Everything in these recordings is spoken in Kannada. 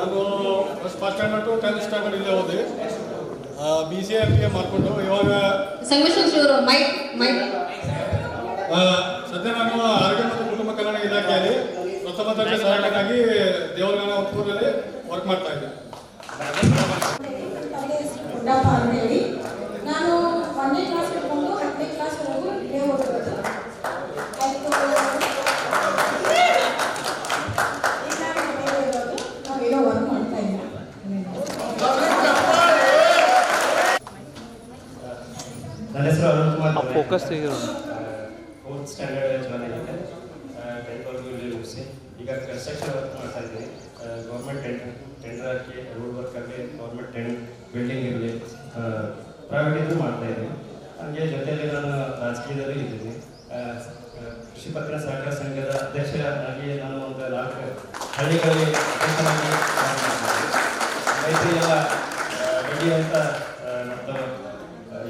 ನಾನು first standard to 10th standard ಇಲ್ಲೇ ಓದಿ BCA MBA ಮಾಡಿಕೊಂಡು ಇವಾಗ ಸದ್ಯ ನಾನು ಆರೋಗ್ಯ ಮತ್ತು ಕುಟುಂಬ ಕಲ್ಯಾಣ ಇಲಾಖೆಯಲ್ಲಿ ಪ್ರಥಮ ದರ್ಜೆ ಸಹಾಯಕನಾಗಿ ದೇವರಗಾನ ಊರಲ್ಲಿ ವರ್ಕ್ ಮಾಡ್ತಾ ಇದ್ದೆ. ನಾನು 1ನೇ ಕ್ಲಾಸ್ ಹಿಡ್ಕೊಂಡು 10ನೇ ಕ್ಲಾಸ್ವರೆಗೂ ಇಲ್ಲೇ ಓದಿರೋದು. ಈಗ ಇರೋದು ನಾವೇನೋ ವರ್ಕ್ ಮಾಡ್ತಾ ಇದ್ದೀವಿ. ನನ್ನ ಹೆಸರು Arun Kumar. Focus 4th standard join ಆಗಿದ್ದೆ. 10th ವರೆಗೂ ಇಲ್ಲಿ ಮುಗಿಸಿ ಈಗ ಕನ್ಸ್ಟ್ರಕ್ಷನ್ ವರ್ಕ್ ಮಾಡ್ತಾ ಇದ್ದೀನಿ. ಗೌರ್ಮೆಂಟ್ ಟೆಂಡರ್ ಹಾಕಿ ರೋಡ್ ವರ್ಕ್ ಆಗಲಿ, ಗೌರ್ಮೆಂಟ್ ಬಿಲ್ಡಿಂಗ್ ಇರಲಿ, ಪ್ರೈವೇಟ್ ಇದು ಮಾಡ್ತಾ ಇದ್ದೀನಿ. ಹಾಗೆ ಜೊತೆಯಲ್ಲಿ ನಾನು ರಾಜಕೀಯದಲ್ಲಿ ಇದ್ದೀನಿ. ಕೃಷಿ ಪತ್ತಿನ ಸಹಕಾರ ಸಂಘದ ಅಧ್ಯಕ್ಷರಾಗಿ ನಾನು ಒಂದು 4 ಹಳ್ಳಿಗಳಲ್ಲಿ ಅಧ್ಯಕ್ಷರಾಗಿ ರೈತರಿಗೆಲ್ಲ ಬಡ್ಡಿ ಅಂತ ಮತ್ತು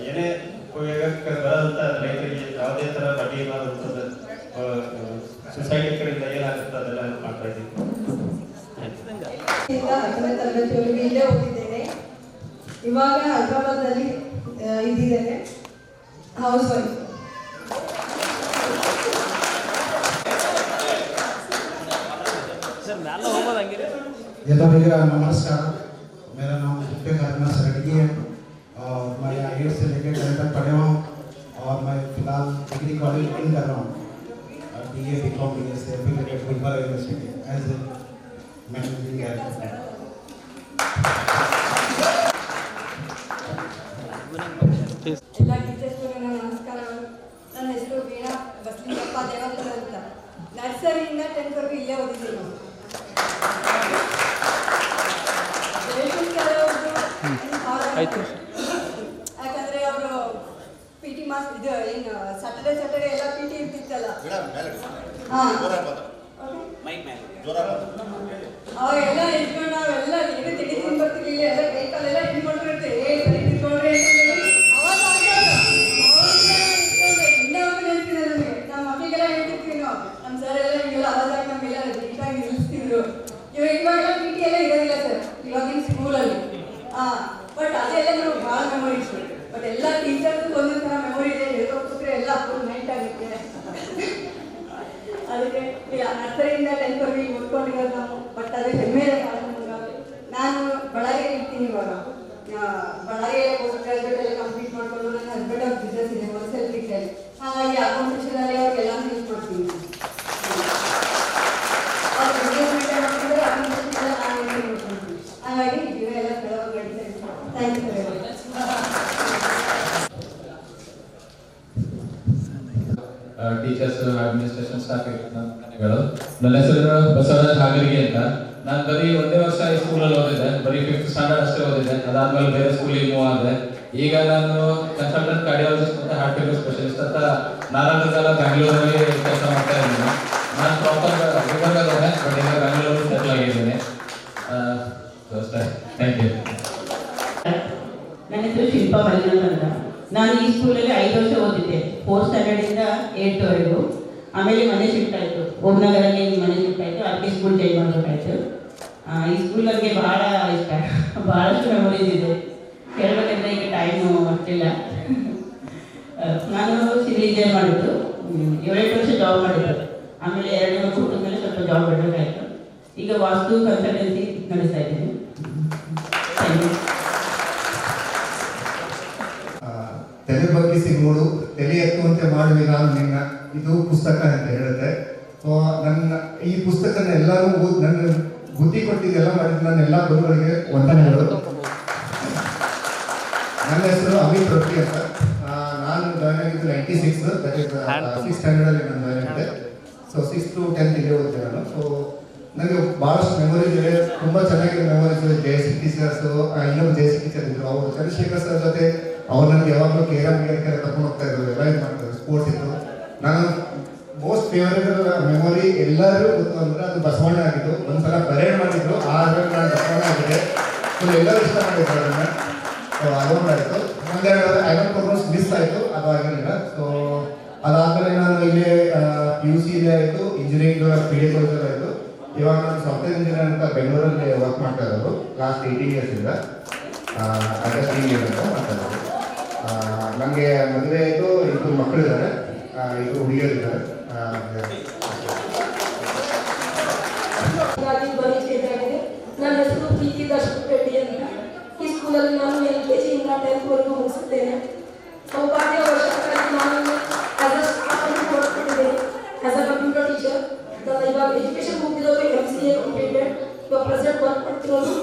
ಏನೇ ಉಪಯೋಗಕ್ಕೆ ಬರೋದಂಥ ರೈತರಿಗೆ ಯಾವುದೇ ಥರ ಬಡ್ಡಿ ಇರೋದಂಥದ್ದು ಸೊಸೈಟಿ ಕಡೆಯಿಂದ ಏನಾಗುತ್ತೆ ಅದೆಲ್ಲ ಮಾಡ್ತಾ ಇದ್ದೀವಿ. 10ನೇ ತರಗತಿವರೆಗೂ ಇಲ್ಲೇ ಓದಿದ್ದೇನೆ. ಇವಾಗ ಹೈದರಾಬಾದಲ್ಲಿ ಇದ್ದಿದ್ದೇನೆ, ಹೌಸ್ ವೈಫ್. नमस्कार, मेरा नाम गुप्तेगार सरगी है और मैं 8 से लेकर 10 तक पढ़े हुआ हूँ और मैं फिलहाल डिग्री कॉलेज में कर रहा हूँ BA BCom से affiliated Gulbarga university as a managing director. ಎಲ್ಲ ಟೀಚರ್ಸ್ಗೂ ನಮಸ್ಕಾರಗಳು. ನನ್ನ ಹೆಸರು ವೀಣಾ ಬಸಲಿಂಗಪ್ಪ ದೇವಪ್ಪನ ಅಂತ. ನರ್ಸರಿಯಿಂದ 10th ವರೆಗೂ ಇಲ್ಲೇ ಓದಿದ್ದೀನಿ. ಯಾಕಂದ್ರೆ ಅವರು PT ಮಾಸ್ ಇದು ಏನು ಸ್ಯಾಟರ್ಡೆ ಎಲ್ಲ PT ಇರ್ತಿತ್ತಲ್ಲ, ಅವಾಗೆಲ್ಲ ಇಟ್ಕೊಂಡು ನಾವೆಲ್ಲ ಏನು ತೆಗಿತೀನಿ ಬರ್ತಿರ್ಲಿಲ್ಲ. ಎಲ್ಲ ಕೈ ಕಾಲೆಲ್ಲ ಇಟ್ಕೊಂಡಿರುತ್ತೆ, ಇಟ್ಕೊಂಡ್ರೆ ಅವಾಗ ಇನ್ನೊಬ್ಬ ನೆನಪಿದೆ ನಮಗೆ. ನಮ್ಮ ಮಕ್ಕಳಿಗೆಲ್ಲ ಹೇಳ್ತಿರ್ತೀವಿ ನಾವು, ನಮ್ಮ ಸರ್ ಎಲ್ಲ ಹಿಂಗೆಲ್ಲ ಅವಾಗ ನಮಗೆಲ್ಲ ನೀಟಾಗಿ ನಿಲ್ಲಿಸ್ತಿದ್ರು. ಇವಾಗೆಲ್ಲ PT ಎಲ್ಲ ಇರೋದಿಲ್ಲ ಸರ್ ಇವಾಗಿನ ಸ್ಕೂಲಲ್ಲಿ. ಬಟ್ ಅದೆಲ್ಲ ನಾವು ಭಾಳ ಮೆಮೊರೀಸ್. ಬಟ್ ಎಲ್ಲ ಟೀಚರ್ಸ್ ಒಂದೊಂದು ಥರ ಮೆಮೊರಿ ಇದೆ, ಹೇಳ್ಕೊಟ್ರೆ ಎಲ್ಲ ಫುಲ್ ನೈಟ್ ಆಗುತ್ತೆ. ಅದಕ್ಕೆ ಈಗ ನರ್ಸರಿಯಿಂದ 10th ವರೆಗೆ ಓದ್ಕೊಂಡಿರೋದು ನಾವು. ಬಟ್ ಅದು ಹೆಮ್ಮೆ ನಾನು ಬಳ್ಳಾರಿಯಲ್ಲಿ ಇರ್ತೀನಿ ಇವಾಗ. ಬಳ್ಳಾರಿಯಲ್ಲಿ ಪೋಸ್ಟ್ ಗ್ರಾಜುಯೇಟ್ ಎಲ್ಲ ಕಂಪ್ಲೀಟ್ ಮಾಡ್ಕೊಂಡು ನನ್ನ ಹಸ್ಬೆಂಡ್ ಅವ್ರ ಬಿಸ್ನೆಸ್ ಇದೆ ಹೋಲ್ಸೇಲ್ ರಿಟೇಲ್. ಹಾಗಾಗಿ ಅಕೌಂಟ್ ಸೆಕ್ಷನಲ್ಲಿ ಅವ್ರಿಗೆಲ್ಲ ಹೆಲ್ಪ್ ಮಾಡ್ತೀನಿ. ಅವ್ರು ಬಿಸ್ನೆಸ್ ಮೇಂಟೈನ್ ಮಾಡ್ತಿದ್ರೆ ಅಕೌಂಟ್ ಸೆಕ್ಷನ್ ಎಲ್ಲ ನಾನು ನೋಡ್ಕೊಳ್ತೀನಿ. ಹಾಗಾಗಿ ಇವೆಲ್ಲ ಕೆಲವು ನಡೀತಾ ಇದೆ. Thank you very much. Teachers, administration staff ಗಳು. ನನ್ನ ಹೆಸರು ಬಸವರಾಜ್ ಹಾಗರಿಗೆ ಅಂತ. ನಾನು ಬರೀ 1ನೇ ವರ್ಷ ಈ ಸ್ಕೂಲಲ್ಲಿ ಓದಿದ್ದೆ, ಬರೀ 5th ಸ್ಟ್ಯಾಂಡರ್ಡ್ ಅಷ್ಟೇ ಓದಿದ್ದೆ. ಅದಾದ್ಮೇಲೆ ಬೇರೆ ಸ್ಕೂಲಿಗೆ ಮೂವ್ ಆದೆ. ಈಗ ನಾನು ಕನ್ಸಲ್ಟೆಂಟ್ ಕಾರ್ಡಿಯಾಲಜಿಸ್ಟ್ ಮತ್ತು ಹಾರ್ಟ್ ಫೇಲ್ಯೂರ್ ಸ್ಪೆಷಲಿಸ್ಟ್ ಅಂತ 4 ಕಾಲ ಬ್ಯಾಂಗ್ಳೂರಲ್ಲಿ ಕೆಲಸ ಮಾಡ್ತಾ ಇದ್ದೀನಿ. ನಾನು ಪ್ರಾಪರ್ ಗುಲ್ಬರ್ಗದವನೇ, ಬಟ್ ಈಗ ಬ್ಯಾಂಗ್ಳೂರಲ್ಲಿ ಸೆಟ್ಲ್ ಆಗಿದ್ದೀನಿ. Thank you. ನನ್ನ ಹೆಸರು ಶಿಲ್ಪಾ ಮಲ್ಲಿನಾಥ್ ಅಂತ. ನಾನು ಈ ಸ್ಕೂಲಲ್ಲಿ 5 ವರ್ಷ ಓದಿದ್ದೆ, 4th ಸ್ಟ್ಯಾಂಡರ್ಡಿಂದ 8th ವರೆಗೂ. ಆಮೇಲೆ ಮನೆ ಶಿಫ್ಟ್ ಆಯಿತು, ಓಮ್ನಗರಲ್ಲಿ ಮನೆ ಶಿಫ್ಟ್ ಆಯಿತು, ಅದಕ್ಕೆ ಸ್ಕೂಲ್ ಚೇಂಜ್ ಮಾಡಬೇಕಾಯ್ತು. ಈ ಸ್ಕೂಲ್ ನನಗೆ ಭಾಳ ಇಷ್ಟ, ಭಾಳಷ್ಟು ಮೆಮೊರೀಸ್ ಇದೆ. ಹೇಳ್ಬೇಕಂದ್ರೆ ಈಗ ಟೈಮು ಅಷ್ಟಿಲ್ಲ. ನಾನು ಸಿವಿಲ್ ಇಂಜಿನಿಯರ್ ಮಾಡಿದ್ದು, 7 ವರ್ಷ ಜಾಬ್ ಮಾಡಿದ್ದು. ಆಮೇಲೆ 2 ವರ್ಷ ಹುಟ್ಟಿದ ಮೇಲೆ ಸ್ವಲ್ಪ ಜಾಬ್ ಮಾಡಬೇಕಾಯ್ತು. ಈಗ ವಾಸ್ತು ಕನ್ಸಲ್ಟೆನ್ಸಿ ನಡೆಸ್ತಾ ಇದ್ದೀನಿ. Thank you. ತಲೆ ಬಗ್ಗಿಸಿ ನೋಡು, ತಲೆ ಎತ್ತುವಂತೆ ಮಾಡುವೆ ನಾನು ನಿನ್ನ, ಇದು ಪುಸ್ತಕ ಅಂತ ಹೇಳುತ್ತೆ. ಸೊ ನನ್ನ ಈ ಪುಸ್ತಕನ ಎಲ್ಲರೂ ನನ್ನ ಬುದ್ಧಿ ಕೊಟ್ಟಿದ್ದೆಲ್ಲ ಮಾಡಿದ್ದು ನನ್ನ ಎಲ್ಲ ಗುರುಗಳಿಗೆ ವಂದನೆಗಳು. ನನ್ನ ಹೆಸರು ಅಮಿತ್ ರೊಟ್ಟಿ ಅಂತ. ನಾನು ಜಾಯ್ನ್ ಆಗಿದ್ದು 96, ದಟ್ ಇಸ್ 6th ಸ್ಟ್ಯಾಂಡರ್ಡಲ್ಲಿ ನಾನು ಜಾಯ್ನ್ ಆಗಿದ್ದೆ. ಸೊ 6th to 10th ಇಲ್ಲೇ ಓದಿದೆ ನಾನು. ಸೊ ನನಗೆ ಭಾಳಷ್ಟು ಮೆಮೊರೀಸ್ ಇದೆ, ತುಂಬ ಚೆನ್ನಾಗಿರೋ ಮೆಮೊರೀಸ್ ಇದೆ. ಜಯಶ್ರೀ ಟೀಚರ್ಸು, ಇನ್ನೊಂದು ಜಯಶ್ರೀ ಟೀಚರ್ ಇದ್ರು, ಅವರು ಚಂದ್ರಶೇಖರ್ ಸರ್ ಜೊತೆ ಅವ್ರು ನನಗೆ ಯಾವಾಗಲೂ ಕೇರಂ ಗೇರ್ಕೆಲ್ಲ ಕರ್ಕೊಂಡು ಹೋಗ್ತಾ ಇದ್ರು, ಎಲ್ಲ ಇದು ಮಾಡ್ತಾರೆ, ಸ್ಪೋರ್ಟ್ಸ್ ಇತ್ತು. ನಾನು ಮೋಸ್ಟ್ ಫೇವರೇಟ್ ಮೆಮೊರಿ ಎಲ್ಲರೂ ಗೊತ್ತು ಅಂದರೆ ಅದು ಬಸವಣ್ಣ ಆಗಿದ್ದು. ಒಂದ್ಸಲ ಪರೇಡ್ ಮಾಡಿದ್ರು, ಆದ್ಮೇಲೆ ನಾನು ಬಸವಣ್ಣ ಆಗಿದೆ. ಸೊ ಎಲ್ಲರೂ ಇಷ್ಟ ಮಾಡಿದ್ರು ಅದನ್ನು. ಸೊ ಅದೊಂದಾಯಿತು. ಒಂದೆರಡು ಐವನ್ ಪ್ರೋಗ್ರಾಮ್ಸ್ ಮಿಸ್ ಆಯಿತು, ಅದು ಆಗಿರಲಿಲ್ಲ. ಸೊ ಅದಾದಮೇಲೆ ನಾನು ಇಲ್ಲೇ PUC ಇಲ್ಲೇ ಆಯಿತು, ಇಂಜಿನಿಯರಿಂಗ್ PA ಕಾಲೇಜಲ್ಲಿ ಆಯಿತು. ಇವಾಗ ನಾನು ಸಾಫ್ಟ್ವೇರ್ ಇಂಜಿನಿಯರ್ ಅಂತ ಬೆಂಗಳೂರಲ್ಲಿ ವರ್ಕ್ ಮಾಡ್ತಾ ಇರೋದು ಲಾಸ್ಟ್ 18 years ಇಂದ. ಅದೇ 3 years ಅಂತ ಮಾಡ್ತಾ ಇರೋದು. ನನಗೆ ಮದುವೆ ಆಯಿತು, 2 ಮಕ್ಕಳಿದ್ದಾರೆ, 2 ಹುಡುಗಿಯರಿದ್ದಾರೆ. ನನ್ನ ಹೆಸರು ಪ್ರೀತಿ ದರ್ಶನ್ ರೆಡ್ಡಿ ಅಂತ. ಈ ಸ್ಕೂಲಲ್ಲಿ ನಾನು LKG ಇಂದ 10th ವರೆಗೂ ಮುಗಿಸಿದ್ದೇನೆ. ಸೌಭಾಗ್ಯ ವರ್ಷಗಳಲ್ಲಿ ನಾನು ಆಸ್ ಅ ಕಂಪ್ಯೂಟರ್ ಟೀಚರ್. ಇವಾಗ ಎಜುಕೇಶನ್ ಮುಗಿದವರು MCA ಕಂಪ್ಲೀಟೆಡ್. ಇವಾಗ ಪ್ರೆಸೆಂಟ್ ವರ್ಕ್ ಮಾಡ್ತಿರೋದು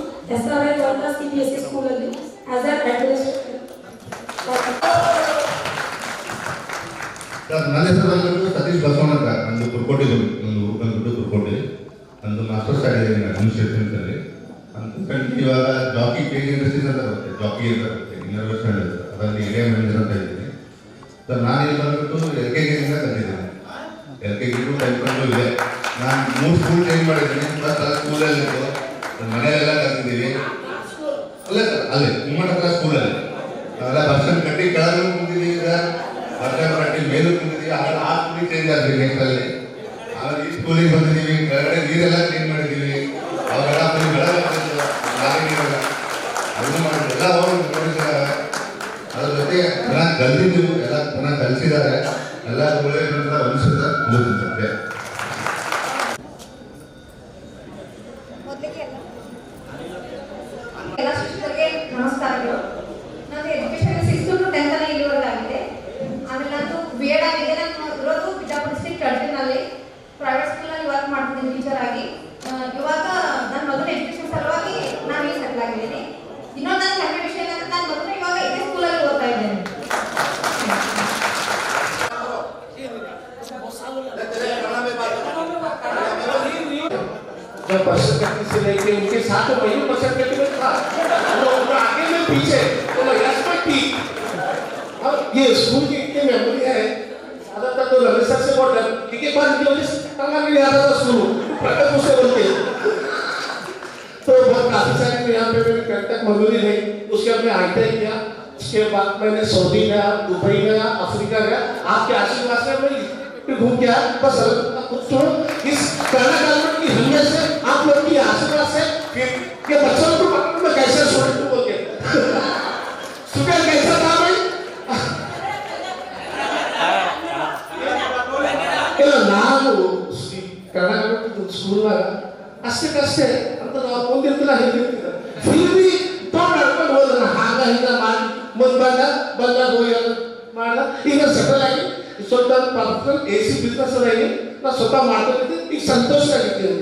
SRI ಅಂತ CBSE ಸ್ಕೂಲಲ್ಲಿ ಆಸ್ ಅ ಅಡ್ಮಿನಿಸ್ಟ್ರೇಟರ್. ನನ್ನ ಹೆಸರು ಬಂದ್ಬಿಟ್ಟು ಸತೀಶ್ ಬಸವಣ್ಣ ಅಂತ. ನಂದು ಕುರ್ಕೋಟಿ, ನನ್ನ ಊರು ಬಂದ್ಬಿಟ್ಟು ಕುರ್ಕೋಟಿ. ನಂದು ಮಾಸ್ಟರ್ಸ್ ಆಗಿದ್ದೀನಿ ಅಡ್ಮಿನಿಸ್ಟ್ರೇಷನ್ಸಲ್ಲಿ. ಇವಾಗ ಜಾಕಿ ಪೇಜ್ ಇಂಡಸ್ಟ್ರೀಸ್ ಅಂತ ಬರುತ್ತೆ, ಜಾಕಿ ಅಂತ ಬರುತ್ತೆ, ಇನ್ನರ್ವೇಷನ್ ಅದರಲ್ಲಿ ಏರಿಯಾ ಮ್ಯಾನೇಜರ್ ಅಂತ ಇದ್ದೀನಿ. ಸೊ ನಾನಿಲ್ಲಿ ಬಂದ್ಬಿಟ್ಟು LKG ಇಂದ ಕಲಿತಿದ್ದೀನಿ. LKG ಟು 10th ಇದೆ. ನಾನು 3 ಸ್ಕೂಲ್ ಚೇಂಜ್ ಮಾಡಿದ್ದೀನಿ. ಫಸ್ಟ್ ಸ್ಕೂಲಲ್ಲಿ ಮನೆಯಲ್ಲೆಲ್ಲ ಕಲಿತಿದ್ದೀವಿ. ಅಲ್ಲೇ ಸರ್, ಅಲ್ಲೇ ನಿಮ್ಮ ಹತ್ರ ಸ್ಕೂಲಲ್ಲಿ ನಾವೆಲ್ಲ ಬರ್ಷನ್ ಕಟ್ಟಿ ಕೆಳಗೂ ಕುಂತಿದ್ದೀವಿ ಸರ್, ಬರ್ಷನ್ ಕಟ್ಟಿ ಮೇಲೂ ಕುಂತಿದ್ದೀವಿ. ಆಮೇಲೆ ಆ ಸ್ಕೂಲಿಗೆ ಚೇಂಜ್ ಆಗ್ತೀವಿ ನೆಕ್ಸ್ಟಲ್ಲಿ. ಆಮೇಲೆ ಈ ಸ್ಕೂಲಿಗೆ ಬಂದಿದ್ದೀವಿ, ಕೆಳಗಡೆ ನೀರೆಲ್ಲ ಕ್ಲೀನ್ ಮಾಡಿದ್ದೀವಿ. ಅವಾಗೆಲ್ಲ ಅದನ್ನು ಮಾಡಿ ಎಲ್ಲ ಅವರು ನೋಡಿದ್ದಾರೆ. ಅದ್ರ ಜೊತೆ ಚೆನ್ನಾಗಿ ಕಲಿತಿದ್ದೀವಿ, ಎಲ್ಲ ಚೆನ್ನಾಗಿ ಕಲಿಸಿದ್ದಾರೆ. ಎಲ್ಲ ಒಳ್ಳೆಯದಂತ ಅನಿಸುತ್ತೆ. ಸತ್ಯ ಎಲ್ಲ ಶಿಕ್ಷಕರಿಗೆ ನಮಸ್ಕಾರಗಳು. ನಂದು ಎಜುಕೇಶನ್ 6th to 10th ಅಲ್ಲಿ ಇಲ್ಲಿವರೆಗೆ ಆಗಿದೆ. ಆಮೇಲೆ ನಂದು B.Ed ಆಗಿದೆ. ನಾನು ಇರೋದು ಬಿಜಾಪುರ ಡಿಸ್ಟ್ರಿಕ್ಟ್ ಟರ್ಟಿನಲ್ಲಿ ಪ್ರೈವೇಟ್ ಸ್ಕೂಲಲ್ಲಿ ವರ್ಕ್ ಮಾಡ್ತಿದ್ದೀನಿ ಟೀಚರ್ ಆಗಿ. ಇವಾಗ ನನ್ನ ಮಗನ ಎಜುಕೇಶನ್ ಸಲುವಾಗಿ ನಾನು ಇಲ್ಲಿ ಸೆಟ್ಲ್ ಆಗಿದ್ದೀನಿ. ಇನ್ನೊಂದು ನನ್ನ ಹೆಮ್ಮೆ ವಿಷಯ ಏನಂದ್ರೆ ನನ್ನ ಮಗನ ಇವಾಗ ಇದೇ ಸ್ಕೂಲಲ್ಲಿ ಓದ್ತಾ ಇದ್ದೇನೆ. जब पर्सन से लेके उनके साथ में वही पर्सन में था, वो आगे में पीछे तो रेस्पेक्ट थी. अब ये स्कूल की इतनी मेमोरी है. ज्यादातर तो रमेश सर से बहुत एक बार की वजह से तंगा नहीं आता था स्कूल प्रकट उससे बोलते. तो बहुत काफी सारी यहाँ पे मैंने कंटक मजदूरी रही. उसके बाद मैं ITI किया. उसके बाद मैंने सऊदी गया, दुबई गया, अफ्रीका गया. आपके आशीर्वाद से मैं घूम के आया. बस कुछ छोड़ो, इस करना गवर्नमेंट की हमियत से, आप लोग की आशीर्वाद से कि बच्चों को पकड़ में कैसे छोड़े तू बोल के सुबह कैसा था भाई ಇಲ್ಲ ನಾನು ಕರ್ನಾಟಕ ಸ್ಕೂಲ್ ಅಷ್ಟಕ್ಕಷ್ಟೇ ಅಂತ ನಾವು ಮುಂದಿರ್ತಿಲ್ಲ ಹಿಂದಿರ್ತಿಲ್ಲ. ಫಿಲ್ಮಿ ತೊಗೊಂಡು ನಡ್ಕೊಂಡು ಹೋದ ಹಾಗ ಹಿಂಗ ಮಾಡಿ ಮುಂದೆ ಬಂದಾಗ ಹೋಗಿ ಮಾಡ. ಈಗ ಸೆಟಲ್ ಆಗಿ ಸ್ವಲ್ಪ ಪರ್ಸನಲ್ AC ಬಿಸ್ನೆಸ್ ಅದಾಗಿ ನಾನು ಸ್ವತಃ ಮಾಡ್ಕೊಂಡಿದ್ದೆ. ಈಗ ಸಂತೋಷ ಆಗಿದ್ದೀನಿ.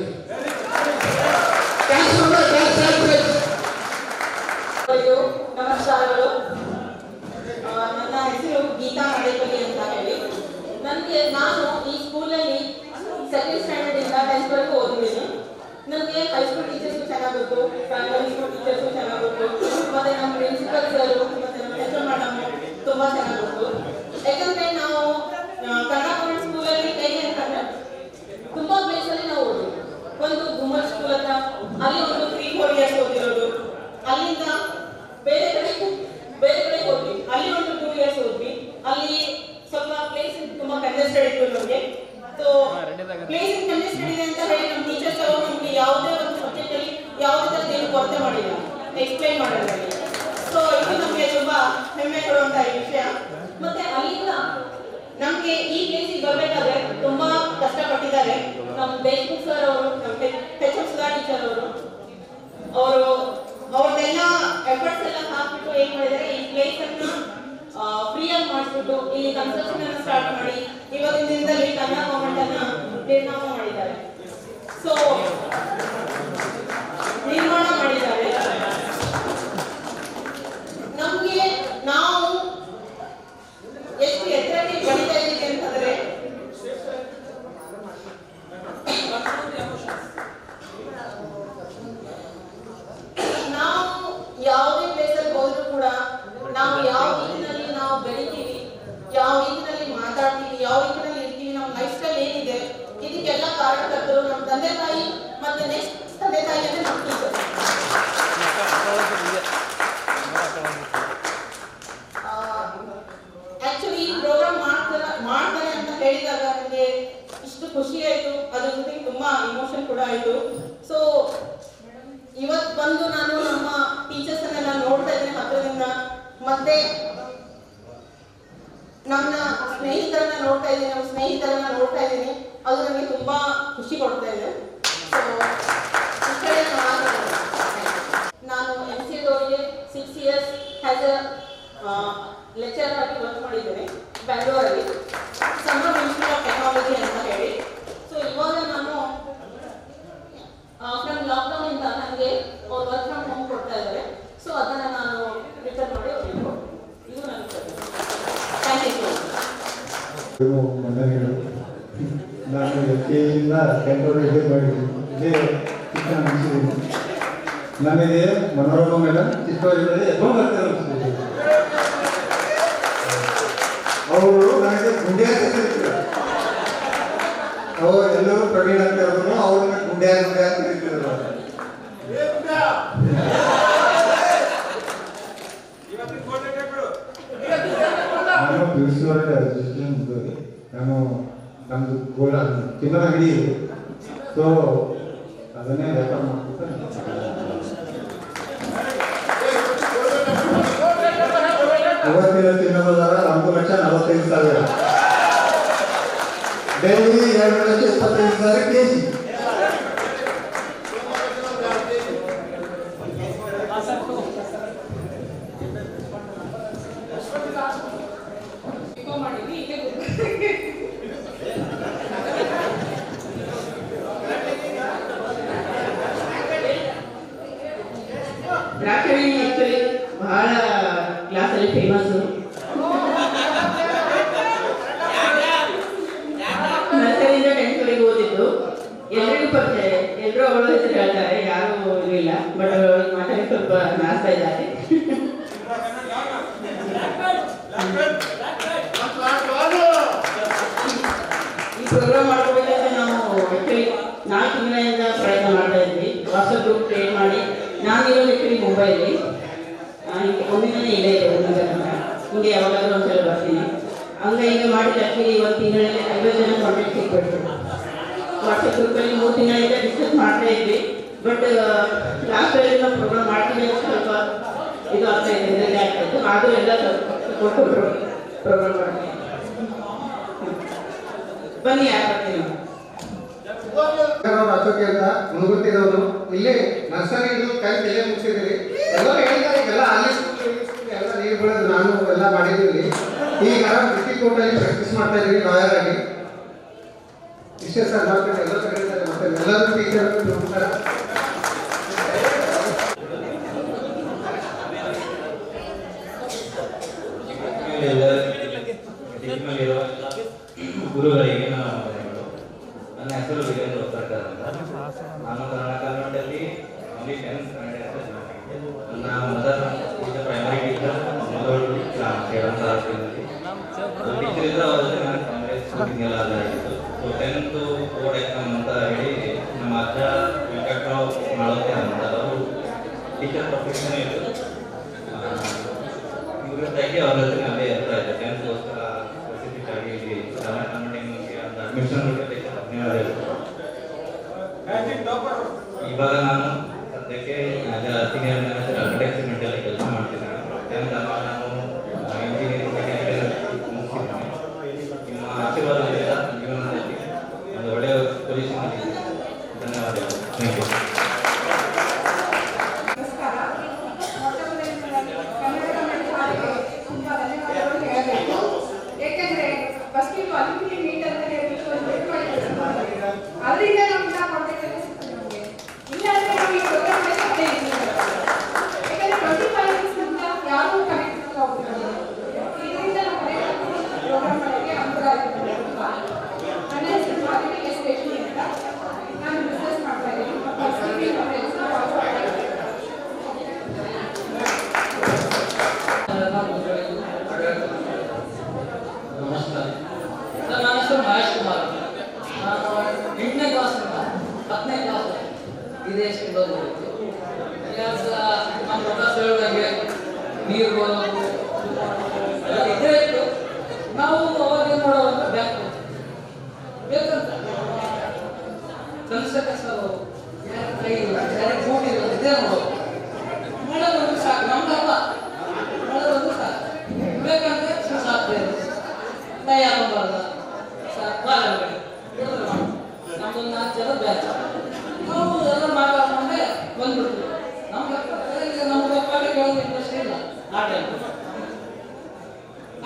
ನಮಸ್ಕಾರಗಳು. ನನ್ನ ಹೆಸರು ಗೀತಾ ಮಡೇಪಲ್ಲಿ ಅಂತ ಹೇಳಿ. ನಾನು ಈ ಸ್ಕೂಲಲ್ಲಿ 2nd ಸ್ಟ್ಯಾಂಡರ್ಡ್ ಇಂದ 10th ವರೆಗೂ ಓದಿದ್ದೀನಿ. ನನಗೆ ಹೈಸ್ಕೂಲ್ ಟೀಚರ್ಸು ಚೆನ್ನಾಗಿ ಗೊತ್ತು, ಪ್ರೈಮರಿ ಸ್ಕೂಲ್ ಟೀಚರ್ಸು ಚೆನ್ನಾಗಿ ಗೊತ್ತು, ಮತ್ತೆ ನಮ್ಮ ಪ್ರಿನ್ಸಿಪಲ್ ಸರ್ ಮತ್ತೆ ನಮ್ಮ ಹೆಸರು ಮೇಡಮ್ ತುಂಬ ಚೆನ್ನಾಗಿ ಗೊತ್ತು. ಯಾಕಂದ್ರೆ ನಾವು ಕನ್ನಡ ಕಾನ್ವೆಂಟ್ ಸ್ಕೂಲಲ್ಲಿ ಹೇಗೆ ಅಂತಂದ್ರೆ ತುಂಬಾ ಪ್ಲೇಸಲ್ಲಿ ನಾವು ಓದಿದ್ವಿ. ಒಂದು ಗುಮ್ಮಲ್ ಸ್ಕೂಲ್ ಅಂತ, ಅಲ್ಲಿ ಒಂದು 3-4 years ಓದಿರೋದು. ಅಲ್ಲಿಂದ ಬೇರೆ ಕಡೆ ಹೋದ್ವಿ, ಅಲ್ಲಿ ಒಂದು 2 years ಓದ್ವಿ. ಅಲ್ಲಿ ಸ್ವಲ್ಪ ಪ್ಲೇಸ್ ತುಂಬಾ ಕಂಜೆಸ್ಟೆಡ್ ಇತ್ತು ನಮಗೆ. ಸೊ ಪ್ಲೇಸ್ ಕಂಜೆಸ್ಟೆಡ್ ಇದೆ ಅಂತ ಹೇಳಿ ನಮ್ಮ ಟೀಚರ್ಸ್ ಅವರು ನಮಗೆ ಯಾವುದೇ ಒಂದು ಸಬ್ಜೆಕ್ಟ್ ಅಲ್ಲಿ ಯಾವುದೇ ಥರದ ಏನು ಕೊರತೆ ಮಾಡಿಲ್ಲ, ಎಕ್ಸ್ಪ್ಲೈನ್ ಮಾಡಿಲ್ಲ. ಸೊ ಇದು ನಮಗೆ ತುಂಬಾ ಹೆಮ್ಮೆ ಕೊಡುವಂತ ವಿಷಯ. ಮತ್ತೆ ಅಲ್ಲಿಂದ ನಮಗೆ ಈ ಪ್ಲೇಸಿಗೆ ಬರಬೇಕಾದ್ರೆ ತುಂಬಾ ಕಷ್ಟಪಟ್ಟಿದ್ದಾರೆ ನಮ್ಮ ದೇಶಮುಖ್ ಸರ್ ಅವರು, ನಮ್ಮ HM ಸುಧಾ ಟೀಚರ್ ಅವರು ಅವ್ರದ್ದೆಲ್ಲ ಎಫರ್ಟ್ಸ್ ಎಲ್ಲ ಹಾಕ್ಬಿಟ್ಟು ಏನ್ ಮಾಡಿದ್ದಾರೆ, ಈ ಪ್ಲೇಸ್ ಅನ್ನು ಫ್ರೀಯಾಗಿ ಮಾಡಿಸ್ಬಿಟ್ಟು ಇಲ್ಲಿ ಕನ್ಸ್ಟ್ರಕ್ಷನ್ ಅನ್ನು ಸ್ಟಾರ್ಟ್ ಮಾಡಿ ಇವತ್ತಿನ ದಿನದಲ್ಲಿ ಕನ್ನಡ ಗವರ್ಮೆಂಟ್ ಅನ್ನ ನಿರ್ಮಾಣ ಮಾಡಿದ್ದಾರೆ. ಸೊ ನಿರ್ಮಾಣ ಮಾಡಿದ್ದಾರೆ. ನಮ್ಗೆ ನಾವು ಎಷ್ಟು ಎತ್ತರಕ್ಕೆ ಬೆಳೀತಾ ಇದ್ದೀವಿ ಅಂತಂದ್ರೆ ನಾವು ಯಾವುದೇ ಪ್ಲೇಸಲ್ಲಿ ಹೋದ್ರೂ ಕೂಡ ನಾವು ಯಾವ ರೀತಿಯಲ್ಲಿ ನಾವು ಬೆಳಿತೀವಿ, ಯಾವ ರೀತಿಯಲ್ಲಿ ಮಾತಾಡ್ತೀವಿ, ಯಾವ ರೀತಿಯಲ್ಲಿ ಇರ್ತೀವಿ, ನಮ್ಮ ಲೈಫ್ ಸ್ಟೈಲ್ ಏನಿದೆ, ಇದಕ್ಕೆಲ್ಲ ಕಾರಣಕರ್ತರು ನಮ್ಮ ತಂದೆ ತಾಯಿ ಇವತ್ತು ಬಂದು ನಾನು ನಮ್ಮ ಟೀಚರ್ಸನ್ನೆಲ್ಲ ನೋಡ್ತಾ ಇದ್ದೀನಿ ಹತ್ತಿರದಿಂದ, ಮತ್ತೆ ನನ್ನ ಸ್ನೇಹಿತರನ್ನ ನೋಡ್ತಾ ಇದ್ದೀನಿ, ನಮ್ಮ ಸ್ನೇಹಿತರನ್ನ ನೋಡ್ತಾ ಇದ್ದೀನಿ. ಅದು ನನಗೆ ತುಂಬಾ ಖುಷಿ ಕೊಡ್ತಾ ಇದೆ. ನಾನು MCA ಅವರಿಗೆ 6 years ಹ್ಯಾಸ್ ಅ ಲೆಕ್ಚರರ್ ಆಗಿ ವರ್ಕ್ ಮಾಡಿದ್ದೇನೆ ಬ್ಯಾಂಗ್ಳೂರಲ್ಲಿ, ಸಂಭ್ರಮ್ ಇನ್ಸ್ಟಿಟ್ಯೂಟ್ ಆಫ್ ಟೆಕ್ನಾಲಜಿ ಅಂತ ಹೇಳಿ. ಸೊ ಇವಾಗ ನಾನು ಫ್ರಮ್ ಲಾಕ್ಡೌನ್ ಇಂದ ನನಗೆ ಅವ್ರು ವರ್ಕ್ ಫ್ರಮ್ ಹೋಮ್ ಕೊಡ್ತಾ ಇದ್ದಾರೆ. ಸೊ ಅದನ್ನು ನಾನು ರಿಟರ್ನ್ ಮಾಡಿ ಅವರಿಗೆ ಇದು ನನ್ನ ಥ್ಯಾಂಕ್ ಯು. ನಾನು LKG-ಯಿಂದ 10th ವರೆಗೆ ಮಾಡಿದ್ದೀನಿ. ಇದೇ ಚಿಕ್ಕ ಅನಿಸಿದ್ದೀನಿ. ನನಗೆ ಮನೋರಮ ಮೇಡಮ್ ಚಿಕ್ಕವರಿಂದ ಎಷ್ಟೋ ಬರ್ತಾರೆ ಅನಿಸ್ತಿದೆ. ಅವರು ನನಗೆ ಗುಂಡಿಯಾಗ ಕರೀತಿದ್ರು. ಅವರು ಎಲ್ಲರೂ ಪ್ರವೀಣ್ ಅಂತ ಹೇಳಿದ್ರು, ಅವ್ರನ್ನ ಗುಂಡಿಯಾಗ ಕರೀತಿದ್ರು. ನಾನು PUC ಒಳಗೆ ನಾನು ನಮ್ದು ಗೋಲ್ಡ್ ಚಿನ್ನದ ಅಂಗಡಿ ಇದೆ. ಸೊ ಅದನ್ನೇ ವ್ಯಾಪಾರ ಮಾಡ್ಬಿಟ್ಟು ಇವತ್ತಿನ ಚಿನ್ನದ ದರ 1,45,000, ಡೈಲಿ 2,25,000 kg. ರಾಕ್ಷಣಿ ಆಕ್ಚುಲಿ ಬಹಳ ಕ್ಲಾಸಲ್ಲಿ ಫೇಮಸ್ಸು. ನರ್ಸರಿಯಿಂದ 10th ವರೆಗೆ ಓದಿದ್ದು. ಎಲ್ಲರಿಗೂ ಪರಿಚಯ, ಎಲ್ಲರೂ ಅವಳ ಹೆಸರು ಹೇಳ್ತಾರೆ, ಯಾರೂ ಇರಲಿಲ್ಲ. ಬಟ್ ಅವಳಿಗೆ ಮಾತಾಡಿ ಸ್ವಲ್ಪ ನಾಚ್ತಾ ಇದ್ದಾರೆ. ಈ ಪ್ರೋಗ್ರಾಮ್ ಮಾಡ್ಕೋಬೇಕಂದ್ರೆ ನಾವು ಆಕ್ಚುಲಿ 4 ತಿಂಗಳಿಂದ ಪ್ರಯತ್ನ ಮಾಡ್ತಾ ಇದ್ವಿ. ವಾಟ್ಸಪ್ ಗ್ರೂಪ್ ಕ್ರಿಯೇಟ್ ಮಾಡಿ, ನಾನಿರೋದು ಆಕ್ಚುಲಿ ಮುಂಬೈಲಿ, ಒಂದಿನೇ ಇಲ್ಲೇ ಇದೆ ಅಂತ. ಹಿಂಗೆ ಯಾವಾಗಾದ್ರೂ ಒಂದ್ಸಲ ಬರ್ತೀನಿ. ಹಂಗೆ ಹಿಂಗೆ ಮಾಡಿದ್ರೆ ಆಕ್ಚುಲಿ ಒಂದು ತಿಂಗಳಲ್ಲಿ 50 ಜನ ಕಾಂಟ್ಯಾಕ್ಟ್ ಸಿಕ್ಬಿಟ್ರು. ವಾಟ್ಸಪ್ ಗ್ರೂಪಲ್ಲಿ 3 ತಿಂಗಳಿಂದ ಡಿಸ್ಕಸ್ ಮಾಡ್ತಾ ಇದ್ವಿ. ಬಟ್ ಲಾಸ್ಟಲ್ಲಿ ನಾವು ಪ್ರೋಗ್ರಾಮ್ ಮಾಡ್ತೀವಿ ಅಂತ ಸ್ವಲ್ಪ ಇದು ಆಗ್ತಾ ಇದೆ, ಇದರಲ್ಲಿ ಆಗ್ತಾ ಇತ್ತು. ಆದರೂ ಎಲ್ಲ ಕೊಟ್ಟರು ಪ್ರೋಗ್ರಾಮ್ ಮಾಡ್ತೀವಿ. ಬನ್ನಿ ಯಾಕೆ ಅಶೋಕ್ ಅಂತ ಮುನ್ಗುತ್ತಿರೋರು. ಇಲ್ಲಿ ನರ್ಸರಿ ಕಲಿತು ಇಲ್ಲೇ ಮುಗಿಸಿದ್ದೀವಿ. ಎಲ್ಲರೂ ಹೇಳಿದ್ದಾರೆ ಈಗೆಲ್ಲ ಅಲ್ಲಿ ಎಲ್ಲ ನೀರು ಬಿಡೋದು ನಾನು ಎಲ್ಲ ಮಾಡಿದ್ದೀವಿ. ಈಗ ಡಿಸ್ಟ್ರಿಕ್ಟ್ ಕೋರ್ಟಲ್ಲಿ ಪ್ರಾಕ್ಟೀಸ್ ಮಾಡ್ತಾ ಇದ್ದೀವಿ ಲಾಯರ್ ಆಗಿ. ಇಷ್ಟೇ ಸರ್ ಮಾಡ್ಕೊಂಡು ಎಲ್ಲ ಕರೀತಾರೆ. ಮತ್ತೆ ಎಲ್ಲರೂ ಟೀಚರ್ ನೋಡ್ತಾರೆ. ಗುರುಗಳಿಗೆ ನನ್ನ ಹೆಸರು ವೀರೇಂದ್ರ ಸರ್ಕಾರ ಅಂತ. ನಾನು ಕನ್ನಡ ಕಾನ್ವೆಂಟಲ್ಲಿ ಓನ್ಲಿ 10th ಸ್ಟ್ಯಾಂಡರ್ಡ್ ನನ್ನ ಮದರ್ ಈಗ ಪ್ರೈಮರಿ ಟೀಚರ್ ಮೊದಲು ಕೇಳಂತ ಹಾಸ್ಟೆಲಲ್ಲಿ ಟೀಚರ್ ಇದ್ದರೆ ಅವ್ರ ಜೊತೆ ನಾನು ಕಾಂಗ್ರೆಸ್ ಶೂಟಿಂಗ್ ಎಲ್ಲ ಆಗಿತ್ತು. ಸೊ 10th ಬೋರ್ಡ್ ಎಕ್ಸಾಮ್ ಅಂತ ಹೇಳಿ ನಮ್ಮ ಅಜ್ಜ ವೆಂಕಟರಾವ್ ಮಾಡೋಕೆ ಅಂತ ಅವರು ಟೀಚರ್ ಪ್ರೊಫೆಷನ್ ಇತ್ತು. ಇವತ್ತಾಗಿ ಅವ್ರ ಜೊತೆ ಅಲ್ಲೇ ಇರ್ತಾ ಇದ್ದೆ. 10th ಸ್ಪೆಸಿಫಿಕ್ ಆಗಿ ಕನ್ನಡ ಕಾನ್ವೆಂಟಿಂಗ್ ಅಡ್ಮಿಷನ್ ಇವಾಗ ನಾನು ಸದ್ಯಕ್ಕೆ ಸೀನಿಯರ್ ಮ್ಯಾನೇಜರ್ ಆರ್ಕಿಟೆಕ್ಚರ್ ಮೆಂಟಲ್ಲಿ ಕೆಲಸ ಮಾಡ್ತಿದ್ದೀನಿ. ನಾನು ಇಂಜಿನಿಯರಿಂಗ್ ಮುಗಿಸಿದ್ದೀನಿ. ನಿಮ್ಮ ಆಶೀರ್ವಾದದಿಂದ ಜೀವನದಲ್ಲಿ ಒಂದು ಒಳ್ಳೆಯ ಪೊಸಿಷನ್ ಇದೆ. ಧನ್ಯವಾದಗಳು. Thank you. ನಮಸ್ಕಾರ. ತುಂಬ ಧನ್ಯವಾದಗಳು ಹೇಳಬೇಕು. ಏಕೆಂದರೆ ಫಸ್ಟಿಗೆ ಕ್ವಾಲಿಟಿ ಮೀಟ್ ಅಂತ ಹೇಳ್ಬಿಟ್ಟು ಅದರಿಂದ ನಾವು ಇಲ್ಲ ಕಾಂಟ್ಯಾಕ್ಟ್ ಎಲ್ಲ ಸಿಗ್ತದೆ ನಮಗೆ. ಇಲ್ಲಾಂದರೆ ನಾವು ಈ ಪ್ರೋಗ್ರಾಮ್ ಸಾಧ್ಯ ಇಲ್ಲ. ಯಾಕಂದರೆ 25 ಇಯರ್ಸ್ನಿಂದ ಯಾರೂ ಕನೆಕ್ಟ್ ಹೋಗ್ತಾರೆ. ಇದರಿಂದ ನಾವು ಕನೆಕ್ಟ್ ಪ್ರೋಗ್ರಾಮ್ ಮಾಡೋಕ್ಕೆ ಅನುಕೂಲ ಆಗುತ್ತೆ. ನನ್ನ ಹೆಸರು ಮಾಧವಿ ಎಸ್ ಲಕ್ಷ್ಮಿ ಅಂತ. ನಾನು ಬಿಸ್ನೆಸ್ ಮಾಡ್ತಾ ಇದ್ದೀನಿ. ನಮಸ್ಕಾರ. ನನ್ನ ಹೆಸರು ಮಹೇಶ್ ಕುಮಾರ್. ನಾನು 8ನೇ ಕ್ಲಾಸಿಂದ 10ನೇ ಕ್ಲಾಸ್ ಇದೇ ಸ್ಕೂಲಲ್ಲಿ ಹೋಗಿದ್ದು. ನಮ್ಮ ಪ್ರೊಫೆಸರ್ ಹೇಳಿದಂಗೆ ನೀರು ಬರೋದು ಎಲ್ಲ ಇದ್ದೇ ಇತ್ತು. ನಾವು ಅವಾಗ ಏನು ಮಾಡೋದಂತ ಬೇಕಂತ ಕನ್ಸ್ಟ್ರಕ್ಷನ್ ಕೈ ಡೈರೆಕ್ಟ್ ಬೋಟ್ ಇರೋದು ಇದೇ ಆಟ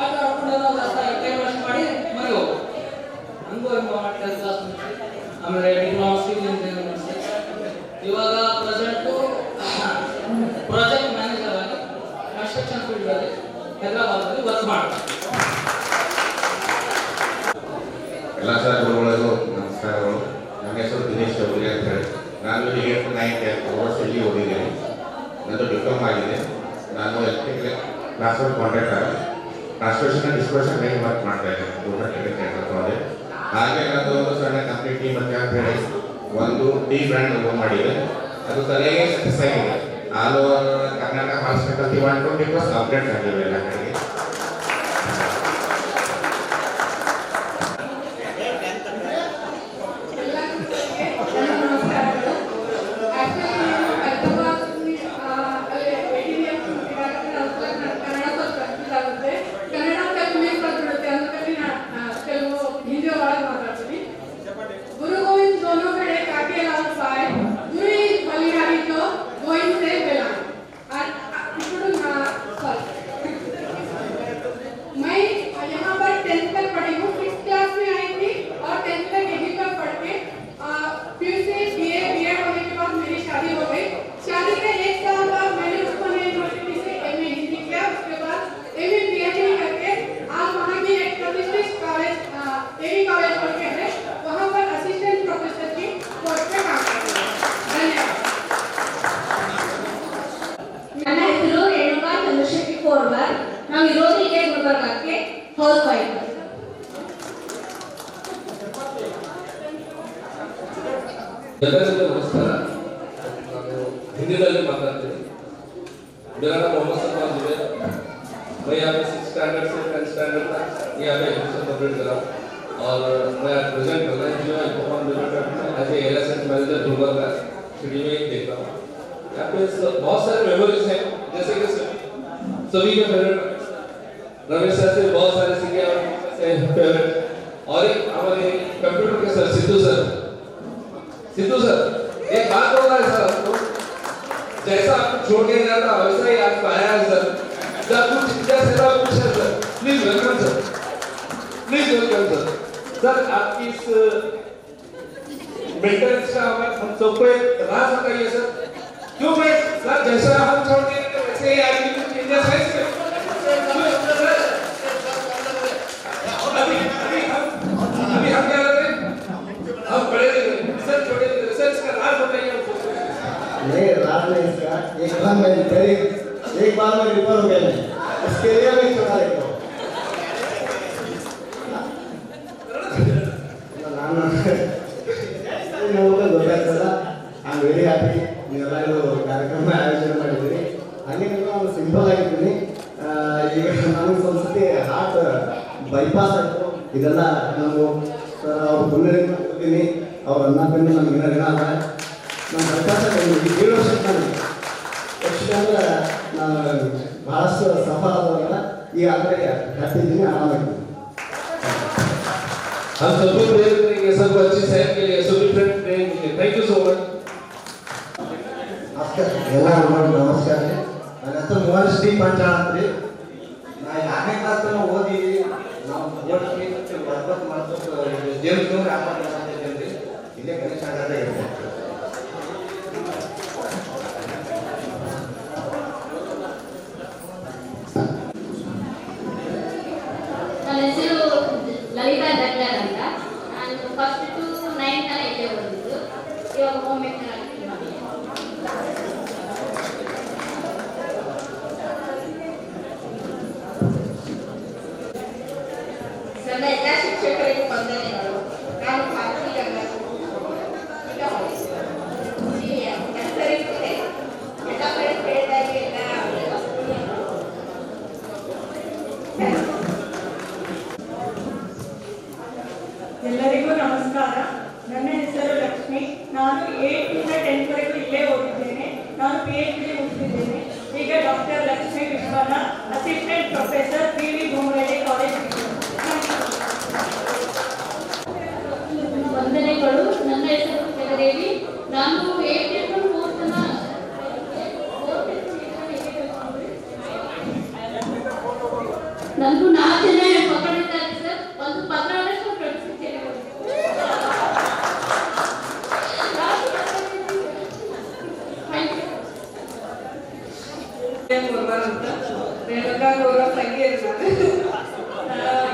ಆಡ್ಕೊಂಡು ಟೈಮ್ ವೇಸ್ಟ್ ಮಾಡಿ ಮನೆಗೆ ಹೋಗು ಹಂಗೂ ಹಿಂಗೆ ಮಾಡ್ತಾರೆ ಕ್ಲಾಸ್ ಆಮೇಲೆ ಡಿಪ್ಲೊಮಾ ಸಿವಿಲ್ ಇಂಜಿನಿಯರಿಂಗ್ ಇವಾಗ ಪ್ರೆಸೆಂಟು ಪ್ರಾಜೆಕ್ಟ್ ಮ್ಯಾನೇಜರ್ ಆಗಿ ಕನ್ಸ್ಟ್ರಕ್ಷನ್ ಫೀಲ್ಡಲ್ಲಿ ಹೈದರಾಬಾದಲ್ಲಿ ವರ್ಕ್ ಮಾಡ್ತಾರೆ. ಎಲ್ಲ ಗುರುಗಳಿಗೂ ನಮಸ್ಕಾರಗಳು. ನನ್ನ ಹೆಸರು ದಿನೇಶ್ ಚೌಧರಿ ಅಂತ ಹೇಳಿ ನಾನು 8th 9th ಕೋರ್ಸಲ್ಲಿ ಓದಿದ್ದೀನಿ. ನಂದು ಡಿಪ್ಲೊಮಾ ಆಗಿದೆ. ನಾನು electrical class work contractor transportation and distribution line work ಮಾಡ್ತಾ ಇದ್ದೆ. ಹಾಗೆ ನಂದು ಒಂದು ಸಣ್ಣ ಕಂಪ್ನಿ ಟೀಮ್ ಅಂತ ಹೇಳಿ ಒಂದು ಟೀ ಬ್ರ್ಯಾಂಡ್ ಓಪನ್ ಮಾಡಿದೆ. ಅದು ಸರಿಯಾಗಿ ಸಕ್ಸಸ್ ಆಗಿದೆ. ಆಲ್ ಓವರ್ ಕರ್ನಾಟಕ ಹಾಸ್ಪಿಟಲ್ ಮಾಡಿಕೊಂಡು ಬಿಕಾಸ್ ಅಪ್ಡೇಟ್ ಆಗಿವೆ ಎಲ್ಲ ಕಡೆಗೆ. ನಾವು ಇರೋದು ಇಲ್ಲೇ ಗುಲ್ಬರ್ಗಕ್ಕೆ ಹೌಸ್ ವೈಫ್. ಎಲ್ಲರಿಗೂ ನಮಸ್ಕಾರ. ನಾನು ಹಿಂದಿನಲ್ಲಿ ಮಾತಾಡ್ತೀನಿ. मेरा नाम मोहम्मद सलमान जुबैर. मैं यहाँ पे 6th स्टैंडर्ड से 10th स्टैंडर्ड तक यहाँ पे एजुकेशन कंप्लीट करा और मैं प्रेजेंट कर रहा हूँ perform as a LSN manager Gulbarga city में देख रहा हूँ. यहाँ पे बहुत सारे मेमोरीज हैं, जैसे कि सभी के फेवरेट रमेश सर से बहुत सारे सीखे फेवरेट और एक हमारे कंप्यूटर के सर सिद्धू सर एक बात बोल रहा है सर आपको, जैसा आपको छोड़ के जाता वैसा ही आपको आया है सर. जब कुछ जैसा कुछ है sir, please welcome sir, please welcome sir. Sir आपकी इस मेंटेनेंस का हम सबको एक राज बताइए सर. क्यों मैं सर जैसा हम छोड़ के वैसे ही आदमी को चेंजेस है इसमें. अभी हम क्या कर रहे हैं, हम बड़े सर छोटे सर इसका राज बताइए हमको. नहीं रात में इसका एक बार मैं रिपेयर हो गया मैं इसके लिए मैं चुना लेता हूँ. ನಮಗೆ ಗೊತ್ತಾಗ್ತಲ್ಲ. ಐ ಆಮ್ ವೆರಿ ಹ್ಯಾಪಿ ನೀವೆಲ್ಲ ಇದು ಕಾರ್ಯಕ್ರಮ ಆಯೋಜನೆ ಮಾಡಿದ್ದೀರಿ. ಹಾಗೆ ನಾನು ಸಿಂಪಲ್ ಆಗಿದ್ದೀನಿ. ಈಗ ನಮಗೆ ಒಂದ್ಸತಿ ಹಾರ್ಟ್ ಬೈಪಾಸ್ ಆಯಿತು. ಇದೆಲ್ಲ ನಾವು ಅವ್ರ ಪುಣ್ಯದಿಂದ ಓದ್ತೀನಿ. ಅವ್ರ ಅನ್ನದಿಂದ ನಮ್ಗೆ ಏನಾರ ಅದ ನಮ್ಮ ಬೈಪಾಸ್ ಆಗಿ 7 ವರ್ಷ ನಾನು ಎಷ್ಟು ಅಂದ್ರೆ ನಾನು ಭಾಳಷ್ಟು ಸಫಲ ಆದವಲ್ಲ. ಈಗ ಅಂದರೆ ಹ್ಯಾಪಿ ಇದ್ದೀನಿ, ಆರಾಮಾಗಿದ್ದೀನಿ. हम सबको प्रेयर करेंगे, सबको अच्छी सेहत के लिए, सभी फ्रेंड प्रेयर के लिए. Thank you so much. ಎಲ್ಲ ನಮಸ್ಕಾರ. ನನ್ನ ಹೆಸರು ಮೋಹನ್ ಶ್ರೀ ಪಂಚಾಣತ್ರಿ. ನಾನು 4ನೇ ಕ್ಲಾಸ್ ಓದಿ ನಾವು ಓದಿ ಬರ್ಬತ್ ಮಾಡ್ಬೇಕು ಜೇಮ್ಸ್ ವ್ಯಾಪಾರ ಮಾಡ್ತಿದ್ದೇನೆ. ಇಲ್ಲೇ ಗಣೇಶ ಆಗದೆ ಇರ್ತೇನೆ. ನನ್ನ ಹೆಸರು ಲಲಿತಾ ದಡ್ಲರ್ ಅಂತ. ನಾನು ಫಸ್ಟ್ ಟು 9th ಇಲ್ಲೇ ಓದಿದ್ದು. ಇವಾಗ ಹೋಮ್ ಮೇಕರ್ ಆಗ್ತೀನಿ. ನನ್ನ ಎಲ್ಲ ಶಿಕ್ಷಕರಿಗೆ ವಂದನೆಗಳು. ನಾನು ಭಾರತಿ ಗಂಗಾ ಎಲ್ಲ ಕಡೆ ಹೇಳಿದಾಗೆ ಎಲ್ಲ ಎಲ್ಲರಿಗೂ ನಮಸ್ಕಾರ. ನನ್ನ ಹೆಸರು ಲಕ್ಷ್ಮಿ. ನಾನು 8th ಇಂದ 10th ವರೆಗೂ ಇಲ್ಲೇ ಓದಿದ್ದೇನೆ. ನಾನು PhD ಮುಗಿಸಿದ್ದೇನೆ. ಈಗ doctor Lakshmi Vishwanath, assistant professor PV Gomaralli college. ವಂದನೆಗಳು. ನನ್ನ ಹೆಸರು ಜಗದೇವಿ. ನಾನು 8th 4th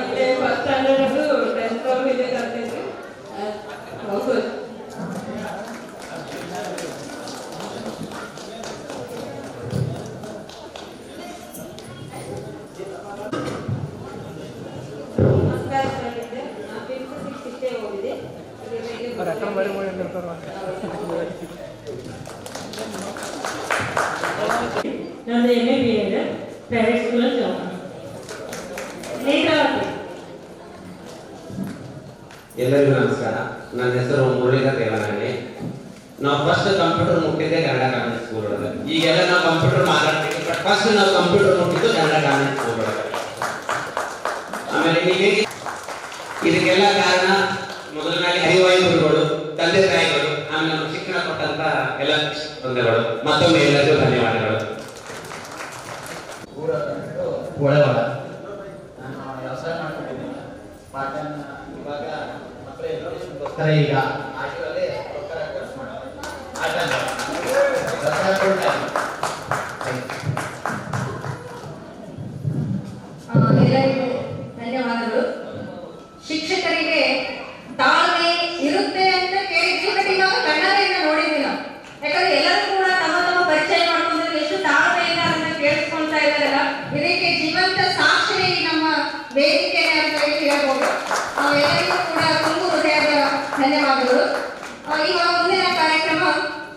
ಇಲ್ಲೇ ಫಸ್ಟ್ ಸ್ಟ್ಯಾಂಡರ್ಡ್ 10th ವರೆಗೂ ಇಲ್ಲೇ ಕಲ್ತಿದ್ದೆ. ಹೌದು. ನಂದು MA BEd ಪ್ರೈವೇಟ್ ಸ್ಕೂಲಲ್ಲಿ ಜಾಬ್ ನೇತ್ರಾವತಿ. ಎಲ್ಲರಿಗೂ ನಮಸ್ಕಾರ. ನನ್ನ ಹೆಸರು ಮುರಳೀಧರ್ ದೇವನಹಳ್ಳಿ. ನಾವು ಫಸ್ಟ್ ಕಂಪ್ಯೂಟರ್ ಮುಟ್ಟಿದ್ದೆ ಕನ್ನಡ ಕಾನ್ವೆಂಟ್ ಸ್ಕೂಲ್ ಒಳಗೆ. ಈಗೆಲ್ಲ ನಾವು ಕಂಪ್ಯೂಟರ್ ಮಾತಾಡ್ತೀವಿ, ಬಟ್ ಫಸ್ಟ್ ನಾವು ಕಂಪ್ಯೂಟರ್ ಮುಟ್ಟಿದ್ದು ಕನ್ನಡ ಕಾನ್ವೆಂಟ್ ಸ್ಕೂಲ್ ಒಳಗೆ. ಆಮೇಲೆ ಇದಕ್ಕೆಲ್ಲ ಕಾರಣ ಮೊದಲನಾಗಿ ಹರಿವಾಯು ಗುರುಗಳು, ತಂದೆ ತಾಯಿಗಳು, ಆಮೇಲೆ ನಮ್ಗೆ ಶಿಕ್ಷಣ ಕೊಟ್ಟಂತ ಎಲ್ಲ ತಂದೆಗಳು. ಮತ್ತೊಮ್ಮೆ ಎಲ್ಲರಿಗೂ ಧನ್ಯವಾದಗಳು. ಒಳವಾಡ ನಾನು ವ್ಯವಸಾಯ ಮಾಡ್ಕೊಂಡಿದ್ದೀನಿ. ಪಾರ್ಟ್ ಟೈಮ್ ಇವಾಗ ಮಕ್ಕಳ ಎಜುಕೇಷನ್ಗೋಸ್ಕರ ಈಗ ಆಟೋದಲ್ಲಿ ಖರ್ಚು ಮಾಡ್ತಾರೆ. ಎಲ್ಲರಿಗೂ ಧನ್ಯವಾದಗಳು. ಶಿಕ್ಷಕರಿಗೆ ತಾಳ್ಮೆ ಇರುತ್ತೆ ಅಂತ ಕೇಳಿದ್ವಿ, ಬಟ್ ಇವಾಗ ಕಣ್ಣಾರೆಯಿಂದ ನೋಡಿದ್ವಿ ನಾವು. ಯಾಕಂದ್ರೆ ಎಲ್ಲರೂ ಕೂಡ ತಮ್ಮ ತಮ್ಮ ಪರಿಚಯ ಮಾಡ್ಕೊಂಡ್ರೆ ಎಷ್ಟು ತಾಳ್ಮೆಯಿಂದ ಅದನ್ನ ಕೇಳಿಸ್ಕೊಳ್ತಾ ಇದ್ದಾರಲ್ಲ, ಇದಕ್ಕೆ ಜೀವಂತ ಸಾಕ್ಷಿ ನಮ್ಮ ವೇದಿಕೆ ಅಂತ ಹೇಳ್ಬೋದು. ಎಲ್ಲರಿಗೂ ಕೂಡ ತುಂಬು ಹೃದಯದ ಧನ್ಯವಾದಗಳು. ಇವಾಗ ಮುಂದಿನ ಕಾರ್ಯಕ್ರಮ,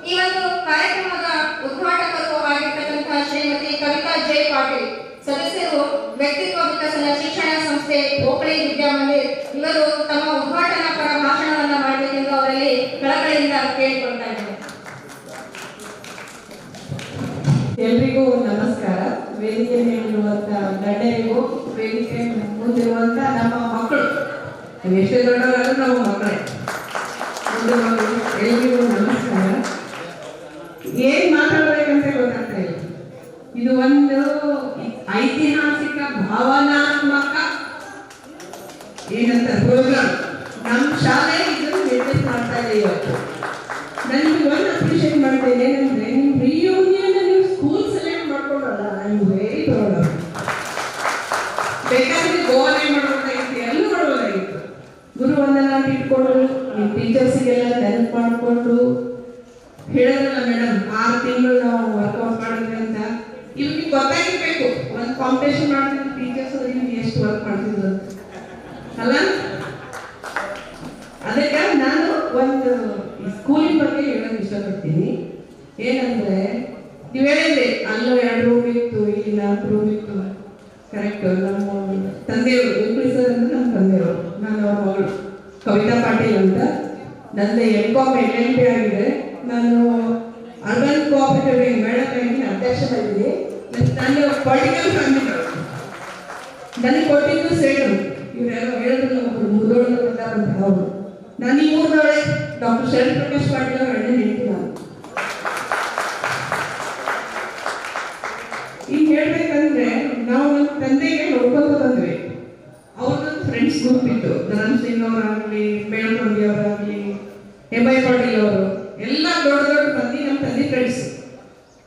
ಈ ಒಂದು ಕಾರ್ಯಕ್ರಮದ ಉದ್ಘಾಟಕರು ಆಗಿರ್ತಕ್ಕಂತಹ ಶ್ರೀಮತಿ ಕವಿತಾ ಜೈ ಪಾಟೀಲ್, ಸದಸ್ಯರು ವ್ಯಕ್ತಿತ್ವ ವಿಕಸನ ಶಿಕ್ಷಣ ಸಂಸ್ಥೆ ಓಕಳಿ ವಿದ್ಯಾಮಂದಿರ್, ಇವರು ತಮ್ಮ ಉದ್ಘಾಟನಾ ಪರ ಭಾಷಣವನ್ನ ಮಾಡಬೇಕೆಂದು ಅವರಲ್ಲಿ ಕಳಕಳಿಯಿಂದ ಕೇಳಿಕೊಳ್ತಾ ಇದ್ದಾರೆ. ಎಲ್ರಿಗೂ ನಮಸ್ಕಾರ. ವೇದಿಕೆ ಮೇಲಿರುವಂತ ಗಣ್ಯರಿಗೂ, ವೇದಿಕೆ ಮುಂದಿರುವಂತ ನಮ್ಮ ಮಕ್ಕಳು, ಎಷ್ಟೇ ದೊಡ್ಡವರಾದ್ರೂ ನಮ್ಮ ಮಕ್ಕಳೇ, ಎಲ್ರಿಗೂ ನಮಸ್ಕಾರ. ಏನ್ ಮಾತಾಡ್ಬೇಕಂತ ಗೊತ್ತಾಗ್ತಾ ಇಲ್ಲ. ಇದು ಒಂದು ಐತಿಹಾಸಿಕ ಭಾವನಾತ್ಮಕ ಏನಂತ ಪ್ರೋಗ್ರಾಮ್ ನಮ್ಮ ಶಾಲೆ ಇದನ್ನು ನಿರ್ಮಿಸ್ ಮಾಡ್ತಾ ಇದೆ ಇವತ್ತು. ನನಗೆ ಒಂದು ಅಪ್ರಿಷಿಯೇಟ್ ಮಾಡ್ತೇನೆ ಏನಂದ್ರೆ, ನಿಮ್ಮ ರಿಯೂನಿಯನ್ ನೀವು ಸ್ಕೂಲ್ ಸೆಲೆಕ್ಟ್ ಮಾಡ್ಕೊಂಡ್ರಲ್ಲ, I am very proud of. ಬೇಕಾದ್ರೆ ಗೋವಾನೇ ಮಾಡ್ಬೋದಾಗಿತ್ತು, ಎಲ್ಲೂ ಮಾಡ್ಬೋದಾಗಿತ್ತು. ಗುರುವಂದನ ಅಂತ ಇಟ್ಕೊಂಡು ನಿಮ್ಮ ಟೀಚರ್ಸಿಗೆಲ್ಲ ನೆನಪು ಮಾಡಿಕೊಂಡು ಹೇಳಿದ್ರಲ್ಲ ಮೇಡಮ್, 6 ತಿಂಗಳು ನಾವು ವರ್ಕೌಟ್ ಮಾಡಿದ್ವಿ ಅಂತ. ಇವ್ರಿಗೆ ಗೊತ್ತಾಗಿರ್ಬೇಕು, ಒಂದು ಕಾಂಪಿಟೇಷನ್ ಮಾಡ್ತಿದ್ರು ಟೀಚರ್ಸ್ ನಿಮ್ಗೆ ಎಷ್ಟು ವರ್ಕ್ ಮಾಡ್ತಿದ್ರು ಅಂತ ಅಲ್ಲ. ಅದಕ್ಕೆ ನಾನು ಒಂದು ಸ್ಕೂಲಿನ ಬಗ್ಗೆ ಹೇಳೋಕೆ ಇಷ್ಟಪಡ್ತೀನಿ. ಏನಂದ್ರೆ, ನೀವು ಹೇಳಿದ್ರೆ ಅಲ್ಲೂ 2 ರೂಮ್ ಇತ್ತು, ಇಲ್ಲಿ 4 ರೂಮ್ ಇತ್ತು. ಕರೆಕ್ಟ್. ನಮ್ಮ ತಂದೆಯವರು ಸರ್ ಅಂದ್ರೆ ನಮ್ಮ ತಂದೆಯವರು, ನಾನು ಅವ್ರ ಮಗಳು ಕವಿತಾ ಪಾಟೀಲ್ ಅಂತ. ನಂದು MCOM LLB ಆಗಿದೆ. ನಾನು ಅರ್ಬನ್ ಕೋಆಪರೇಟಿವ್ ಮಹಿಳಾ ಬ್ಯಾಂಕಿನ ಅಧ್ಯಕ್ಷರಾಗಿದ್ದೀನಿ. ನಾನು ಪೊಲಿಟಿಕಲ್ ಫ್ಯಾಮಿಲಿ, ನನಗೆ ಕೊಟ್ಟಿದ್ದು ಸೇಡು. ಇವರೆಲ್ಲ ಹೇಳಿದ್ರು ಒಬ್ಬರು ಮುದೋಳು ಬಂದ ಅವರು. ನಾನು ಈ ಊರದವಳೆ, ಡಾಕ್ಟರ್ ಶರಣ್ ಪ್ರಕಾಶ್ ಪಾಟೀಲ್ ಅವರ ಎಣ್ಣೆ ನಿಂತು ನಾನು. ಈಗ ಹೇಳ್ಬೇಕಂದ್ರೆ, ನಾವು ನಮ್ಮ ತಂದೆಗೆ ನೋಡ್ಕೊಂಡು ಬಂದ್ವಿ. ಅವ್ರದ್ದು ಫ್ರೆಂಡ್ಸ್ ಗ್ರೂಪ್ ಇತ್ತು. ಧರಮ್ ಸಿಂಗ್ ಅವರಾಗಲಿ, ಮೇಳಕೊಂಡಿ ಅವರಾಗಲಿ, MI ಪಾಟೀಲ್ ಅವರು, ಎಲ್ಲ ದೊಡ್ಡ ದೊಡ್ಡ ಮಂದಿ ನಮ್ಮ ತಂದೆ ಫ್ರೆಂಡ್ಸ್.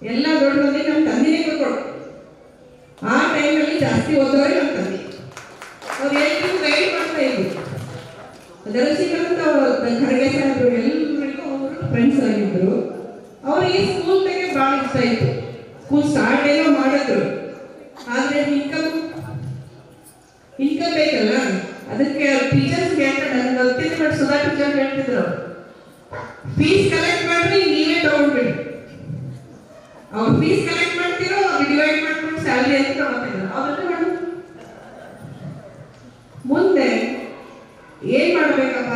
ಎಲ್ಲ ದೊಡ್ಡ ಮಂದಿ ನಮ್ಮ ತಂದೆನೇ ಕರ್ಕೊಂಡು. ಆ ಟೈಮಲ್ಲಿ ಜಾಸ್ತಿ ಓದೋರೆ ನಮ್ಮ ತಂದೆ. ಅವ್ರು ಎಲ್ರಿಗೂ ಗೈಡ್ ಮಾಡ್ತಾ ಇದ್ರು. ದರ್ಶಿಕಂತ ಖರ್ಗೆ ಸಾಹೇಬರು ಎಲ್ಲರಿಗೂ ಅವರು ಫ್ರೆಂಡ್ಸ್ ಆಗಿದ್ರು. ಅವ್ರಿಗೆ ಸ್ಕೂಲ್ ಬಗ್ಗೆ ಭಾಳ ಇಷ್ಟ ಇತ್ತು. ಸ್ಕೂಲ್ ಸ್ಟಾರ್ಟ್ ಏನೋ ಮಾಡಿದ್ರು, ಆದರೆ ಇನ್ಕಮ್ ಬೇಕಲ್ಲ, ಅದಕ್ಕೆ ಟೀಚರ್ಸ್ಗೆ ಅಂತ ನನಗೆ ಗೊತ್ತಿಲ್ಲ. ಬಟ್ ಸುಧಾ ಟೀಚರ್ ಹೇಳ್ತಿದ್ರು, ಫೀಸ್ ಕಲೆಕ್ಟ್ ಮಾಡ್ರಿ, ನೀವೇ ತಗೊಂಡ್ಬಿಡಿ. ಅವ್ರು ಫೀಸ್ ಕಲೆಕ್ಟ್ ಮಾಡ್ತಿರೋ, ಅವ್ರು ಡಿವೈಡ್ ಮಾಡ್ಕೊಂಡು ಸ್ಯಾಲ್ರಿ ಅಂತ ತಗೋತಿದ್ರು. ಅವ್ರನ್ನ ಮಾಡು. ಮುಂದೆ ಏನ್ ಮಾಡ್ಬೇಕಪ್ಪ,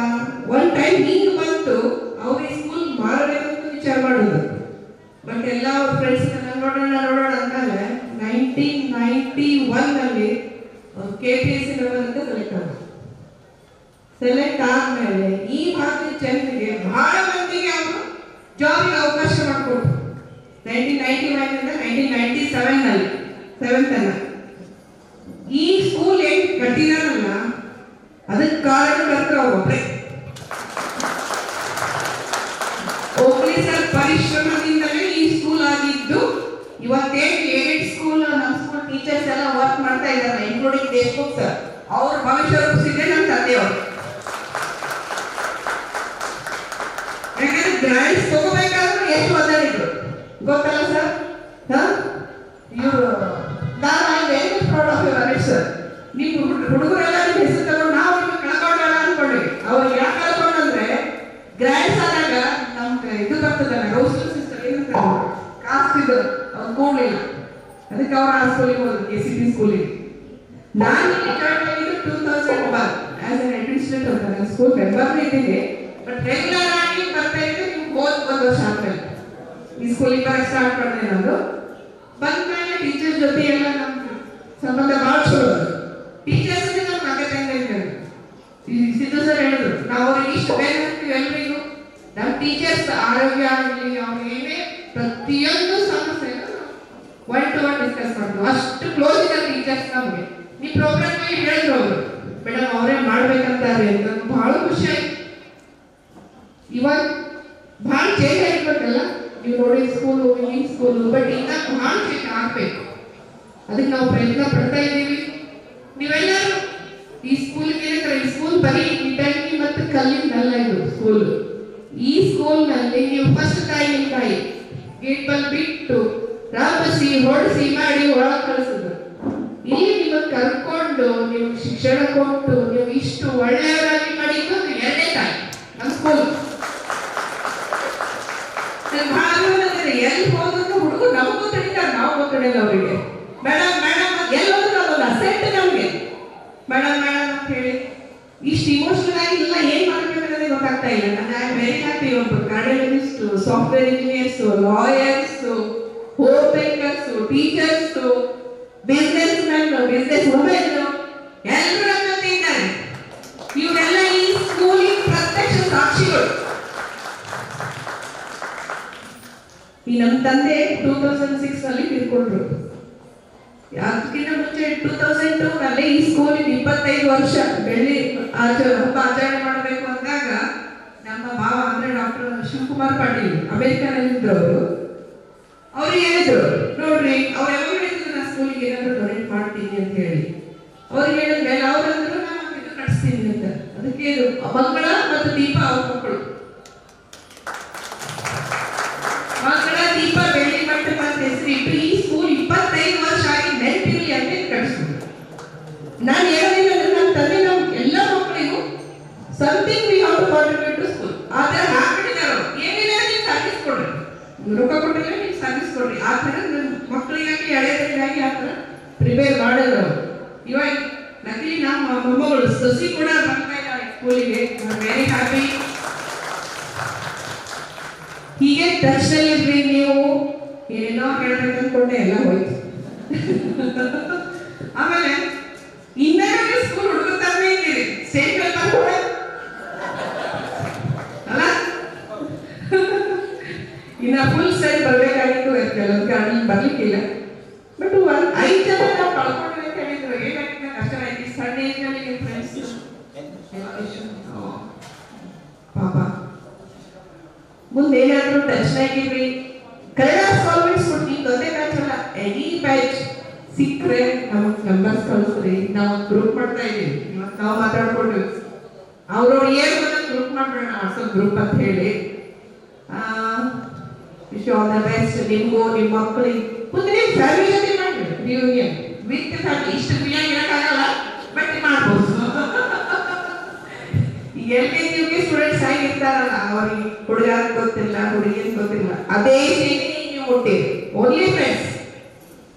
ಒಂದ್ ಟೈಮ್ ಹಿಂಗ್ ಬಂತು, ಅವ್ರಿಗೆ ಸ್ಕೂಲ್ ಮಾರಬೇಕಂತ ವಿಚಾರ ಮಾಡೋದು. ಬಟ್ ಎಲ್ಲ ಅವ್ರ ಫ್ರೆಂಡ್ಸ್ ನೋಡೋಣ ಅಂತಾನೆ 1991 KPSC ಲೆವೆಲ್ ಅಂತ ಸೆಲೆಕ್ಟ್ ಆದ್ಮೇಲೆ ಈ ಭಾಗದ ಜನರಿಗೆ ಬಹಳ ಮಂದಿಗೆ ಅವರು ಜಾಬಿಗೆ ಅವಕಾಶ ಮಾಡಿಕೊಟ್ರು. 1991 ಇಂದ 1997 7th ಈ ಸ್ಕೂಲ್ ಏನ್ ಕಟ್ಟಿದಾರಲ್ಲ, ಅದಕ್ಕೆ ಕಾರಣಕರ್ತರು ಒಬ್ಬರೇ. ಓಕ್ಲಿ ಸರ್ ಪರಿಶ್ರಮದಿಂದಲೇ ಈ ಸ್ಕೂಲ್ ಆಗಿದ್ದು. ಇವತ್ತೇನು ಏಡೆಡ್ ಸ್ಕೂಲ್, ನಮ್ಮ ಸ್ಕೂಲ್ ಟೀಚರ್ಸ್ ಎಲ್ಲ ವರ್ಕ್ ಮಾಡ್ತಾ ಇದ್ದಾರೆ, ಇನ್ಕ್ಲೂಡಿಂಗ್ ದೇಶ್ಮುಖ್ ಸರ್. ಅವ್ರ ಭವಿಷ್ಯ ರೂಪಿಸಿದ್ರೆ ನಮ್ಮ ತಂದೆಯವರು. ಯಾಕಂದ್ರೆ ಗ್ರಾಂಟ್ಸ್ ತಗೋಬೇಕಾದ್ರೂ ಎಷ್ಟು ಒದ್ದಾಡಿದ್ರು ಗೊತ್ತಲ್ಲ ಸರ್. ಇವರು ನಾನು I very proud of your ಅನಿಟ್ ಸರ್. ನೀವು ಹುಡುಗರೆಲ್ಲ ನಿಮ್ಮ ಹೆಸರು ತಗೊಂಡು ನಾವು ನಿಮ್ಗೆ ಕಳ್ಕೊಂಡಲ್ಲ ಅನ್ಕೊಂಡ್ವಿ. ಅವ್ರು ಯಾಕೆ ಕಳ್ಕೊಂಡ್ರೆ ಗ್ರಾಂಟ್ಸ್ ಆದಾಗ ನಮ್ಗೆ ಇದು ಬರ್ತದಲ್ಲ ರೌಸಲ್ ಸಿಸ್ಟಮ್ ಏನಂತ ಕಾಸ್ಟ್ ಇದು ಅವ್ರು ಕೂಡಲಿಲ್ಲ, ಅದಕ್ಕೆ ಅವ್ರು ಆ ಸ್ಕೂಲಿಗೆ ಹೋದ್ರು, KCP ಸ್ಕೂಲಿಗೆ. ನಾನು ಇಲ್ಲಿ ಜಾಯ್ನ್ ಆಗಿದ್ದು 2001 ಆಸ್ ಅನ್ ಅಡ್ಮಿನಿಸ್ಟ್ರೇಟರ್ ಅಂತ. ನಾನು ಸ್ಕೂಲ್ ಮೆಂಬರ್ ಇದ್ದೀನಿ, ಬಟ್ ರೆಗ್ಯುಲರ್ ಆಗಿ ಬರ್ತಾ ಇದ್ದೆ. ನಿಮ್ಗೆ ಹೋದ್ 1 ವರ್ಷ ಆದ್ಮೇಲೆ ಈ ಸ್ಕೂಲಿಗೆ ಬರೋಕ್ಕೆ ಸ್ಟಾರ್ಟ್ ಮಾಡಿದೆ. ನಾನು ಬಂದ್ಮೇಲೆ ಟೀಚರ್ಸ್ ಜೊತೆ ಎಲ್ಲ ನಮ್ಮ ಸಂಬಂಧ ಭಾಳ ಚಲೋ. ಟೀಚರ್ಸ್ ನಮ್ಮ ಅಗತ್ಯಂಗ ಇದ್ದಾರೆ. ಸಿದ್ದು ಸರ್ ಹೇಳಿದ್ರು, ನಾವು ಅವ್ರಿಗೆ ಇಷ್ಟು ಬೇರೆ ಹಾಕ್ತೀವಿ ಎಲ್ರಿಗೂ. ನಮ್ಮ ಟೀಚರ್ಸ್ ಆರೋಗ್ಯ ಆಗಲಿ, ಅವ್ರು ಏನೇ ಪ್ರತಿಯೊಂದು ಸಮಸ್ಯೆ 1-to-1 ಡಿಸ್ಕಸ್ ಮಾಡ್ತೀವಿ. ಅಷ್ಟು ಕ್ಲೋಸ್ ಇದ್ದಾರೆ ಟೀಚರ್ಸ್ ನಮಗೆ. ಈ ಪ್ರೋಗ್ರಾಮ್ ಹೇಳಿದ್ರು ಅವರು, ಮೇಡಮ್ ಅವರೇ ಮಾಡ್ಬೇಕಂತಾರೆ ಅಂತ. ಬಹಳ ಖುಷಿ ಆಯ್ತು. ಇವಾಗ ಭಾಳ ಚೇಂಜ್ ಆಗಿರ್ಬೇಕಲ್ಲ. ನೀವು ನೋಡಿ ಸ್ಕೂಲು, ಈ ಸ್ಕೂಲು, ಬಟ್ ಇನ್ನ ಭಾಳ ಚೇಂಜ್ ಆಗ್ಬೇಕು. ಅದಕ್ಕೆ ನಾವು ಪ್ರಯತ್ನ ಪಡ್ತಾ ಇದ್ದೀವಿ. ನೀವೆಲ್ಲರೂ ಈ ಸ್ಕೂಲ್ಗೆ ಏನಂತಾರೆ, ಈ ಸ್ಕೂಲ್ ಬರೀ ಇಟಂಗಿ ಮತ್ತು ಕಲ್ಲಿಂದಲ್ಲ ಇದು ಸ್ಕೂಲ್. ಈ ಸ್ಕೂಲ್ನಲ್ಲಿ ನೀವು ಫಸ್ಟ್ ತಾಯಿ ಗೇಟ್ ಬಂದು ಬಿಟ್ಟು ರಾಪಿಸಿ ಹೊಡಿಸಿ ಮಾಡಿ ಒಳಗೆ ಕಳಿಸಿದ್ರು. ಇಲ್ಲಿ ನಿಮಗೆ ಕರ್ಕೊಂಡು ನಿಮ್ಗೆ ಶಿಕ್ಷಣ ಕೊಟ್ಟು ನೀವು ಇಷ್ಟು ಒಳ್ಳೆಯವರಾಗಿ ಮಾಡಿದ್ದು 2ನೇ ತಾಯಿ ನಮ್ಮ ಸ್ಕೂಲ್. ಎಲ್ಲಿ ಹೋದ್ರು ಹುಡುಗರು ನಮಗೂ ತಿಳಿತಾರೆ, ನಾವು ಗೊತ್ತಿಲ್ಲ ಅವರಿಗೆ. ಮೇಡಮ್ ಮೇಡಮ್ ಎಲ್ಲಿ ಹೋದ್ರು ಅದೊಂದು ಅಸೆಟ್ ನಮಗೆ. ಮೇಡಮ್ ಮೇಡಮ್ ಅಂತ ಹೇಳಿ ಇಷ್ಟು ಇಮೋಷನಲ್ ಆಗಿ ಇಲ್ಲ ಏನ್ ಮಾಡ್ಬೇಕನ್ನೋದೇ ಗೊತ್ತಾಗ್ತಾ ಇಲ್ಲ. ನಾನು ಐ ಆಮ್ ವೆರಿ ಹ್ಯಾಪಿ. ಒಬ್ಬರು cardiologist, software engineers, lawyers, home makers, teachers, business man, business women ಎಲ್ಲರೂ ನಮ್ಮ ಜೊತೆ ಇದ್ದಾರೆ. ಇವರೆಲ್ಲ ಈ ಸ್ಕೂಲಿನ ಪ್ರತ್ಯಕ್ಷ ಸಾಕ್ಷಿಗಳು. ಈ ನಮ್ಮ ತಂದೆ 2006 ನಲ್ಲಿ ತೀರ್ಕೊಂಡ್ರು. ಅದಕ್ಕಿಂತ ಮುಂಚೆ 2002 ನಲ್ಲಿ ಈ ಸ್ಕೂಲಿನ 25 ವರ್ಷ ಬೆಳ್ಳಿ ಹಬ್ಬ ಆಚರಣೆ ಮಾಡಬೇಕು ಅಂದಾಗ ನಮ್ಮ ಭಾವ ಅಂದ್ರೆ ಡಾಕ್ಟರ್ ಶಿವಕುಮಾರ್ ಪಾಟೀಲ್ ಅಮೆರಿಕನಲ್ಲಿದ್ರು. ಅವ್ರು ಹೇಳಿದ್ರು, ನೋಡ್ರಿ ಅವ್ರು ಯಾವಾಗ ಹೇಳಿದ್ರು ನಾ ಸ್ಕೂಲಿಗೆ ಏನಾದ್ರು ಡೊನೇಟ್ ಮಾಡ್ತೀನಿ ಅಂತ ಹೇಳಿ. ಅವ್ರು ಹೇಳಿದ್ಮೇಲೆ ಅವ್ರಂದ್ರು ನಾನು ಇದು ಕಟ್ಸ್ತೀನಿ ಅಂತ. ಅದಕ್ಕೆ ಇದು ಮಂಗಳ ಮತ್ತು ದೀಪ ಅವ್ರ ಮಕ್ಕಳು. ಮಂಗಳ ದೀಪ ಬೆಳ್ಳಿ ಮಂಟಪ ಅಂತ ಹೆಸರಿಟ್ಟು ಈ ಸ್ಕೂಲ್ 25 ವರ್ಷ ಆಗಿ ನೆನಪಿರಲಿ ಅಂತ ಕಟ್ಸ್ಕೊಂಡು. ನಾನು ಹೇಳೋದಿಲ್ಲ ಅಂದ್ರೆ ನನ್ನ ತಂದೆ ನಾವು ಎಲ್ಲ ಮಕ್ಕಳಿಗೂ something we have to contribute to school. ಆ ಥರ ಹಾಕ್ಬಿಟ್ಟಿದ್ದಾರೆ. ಏನಿಲ್ಲ ನೀವು ಸರ್ವಿಸ್ ಕೊಡ್ರಿ, ರೊಕ್ಕ ಕೊಟ್ಟಿಲ್ಲ ನೀವು ಸರ್ವಿಸ್ ಕೊಡ್ರಿ. ಆ ಥರ ನನ್ನ ಮಕ್ಕಳಿಗಾಗಿ ಹಳೆಯದಾಗಿ ಆ ಥರ ಪ್ರಿಪೇರ್ ಮಾಡಿದ್ರು. ಇವಾಗ ನಕಲಿ ನಮ್ಮ ಮೊಮ್ಮಗಳು ಸಸಿ ಕೂಡ ಬರ್ತಾ ಇದ್ದಾರೆ ಸ್ಕೂಲಿಗೆ. Very happy. ಹೀಗೆ ಟಚ್ನಲ್ಲಿದ್ರಿ ನೀವು. ಏನೇನೋ ಹೇಳ್ಬೇಕು ಅಂದ್ಕೊಂಡೆ ಎಲ್ಲ ಹೋಯ್ತು. ಆಮೇಲೆ ಇನ್ನೇನು ಸ್ಕೂಲ್ ಹುಡುಗ ತರನೇ ಇದ್ದೀರಿ. ಸ್ಟೇಟ್ ಪೇಪರ್ ಕೂಡ ಅಲ್ಲ, ಇನ್ನ ಫುಲ್ ಸೈಡ್ ಬರ್ಬೇಕಾಗಿತ್ತು. ಕೆಲವೊಂದು ಕಾರಣ ಬರ್ಲಿಕ್ಕಿಲ್ಲ. ಬಟ್ 5 ಜನ ನಾವು ಕಳ್ಕೊಂಡ್ವಿ ಅಂತ ಹೇಳಿದ್ರು. ಏನಾಗಿದೆ ಕಷ್ಟ ಆಯ್ತು ಸಣ್ಣ ಏಜ್ನಲ್ಲಿ ನಿಮ್ಮ ಫ್ರೆಂಡ್ಸ್ ಪಾಪ. ಮುಂದೆ ಏನಾದರೂ ಟಚ್ ಆಗಿರ್ರಿ. ಕನ್ನಡ ಸ್ಕಾಲರ್ಸ್ ಕೊಡ್ತೀನಿ, ಒಂದೇ ಬ್ಯಾಚ್ ಅಲ್ಲ, ಎನಿ ಬ್ಯಾಚ್ ಸಿಕ್ಕರೆ ನಮಗೆ ನಂಬರ್ಸ್ ಕಳಿಸ್ರಿ. ನಾವು ಗ್ರೂಪ್ ಮಾಡ್ತಾ ಇದ್ದೀವಿ. ಇವತ್ತು ನಾವು ಮಾತಾಡ್ಕೊಂಡ್ವಿ. ಅವ್ರವ್ರು ಏನು ಬಂದಾಗ ಗ್ರೂಪ್ ಮಾಡ್ಬೇಡ, ವಾಟ್ಸಪ್ ಗ್ರೂಪ್ ಅಂತ ಹೇಳಿ. ವಿಶ್ ಆಲ್ ದ ಬೆಸ್ಟ್ ನಿಮಗೂ ನಿಮ್ಮ ಮಕ್ಕಳಿಗೆ. ಮುಂದೆ ನೀವು ಫ್ಯಾಮಿಲಿ ಜೊತೆ ಮಾಡ್ರಿ ರಿಯೂನಿಯನ್ ವಿತ್ ಫ್ಯಾಮಿಲಿ. ಇಷ್ಟು ಫ್ರೀಯಾಗಿ ಇರೋಕ್ಕಾಗಲ್ಲ, ಬಟ್ ಮಾಡ್ಬೋದು. LKG ಸ್ಟೂಡೆಂಟ್ಸ್ ಆಗಿರ್ತಾರಲ್ಲ, ಅವ್ರಿಗೆ ಹುಡುಗ ಗೊತ್ತಿಲ್ಲ, ಹುಡುಗಿಗೆ ಗೊತ್ತಿಲ್ಲ, ಅದೇ ನೀವು ಮುಟ್ಟಿರಿ. ಓನ್ಲಿ ಫ್ರೆಂಡ್ಸ್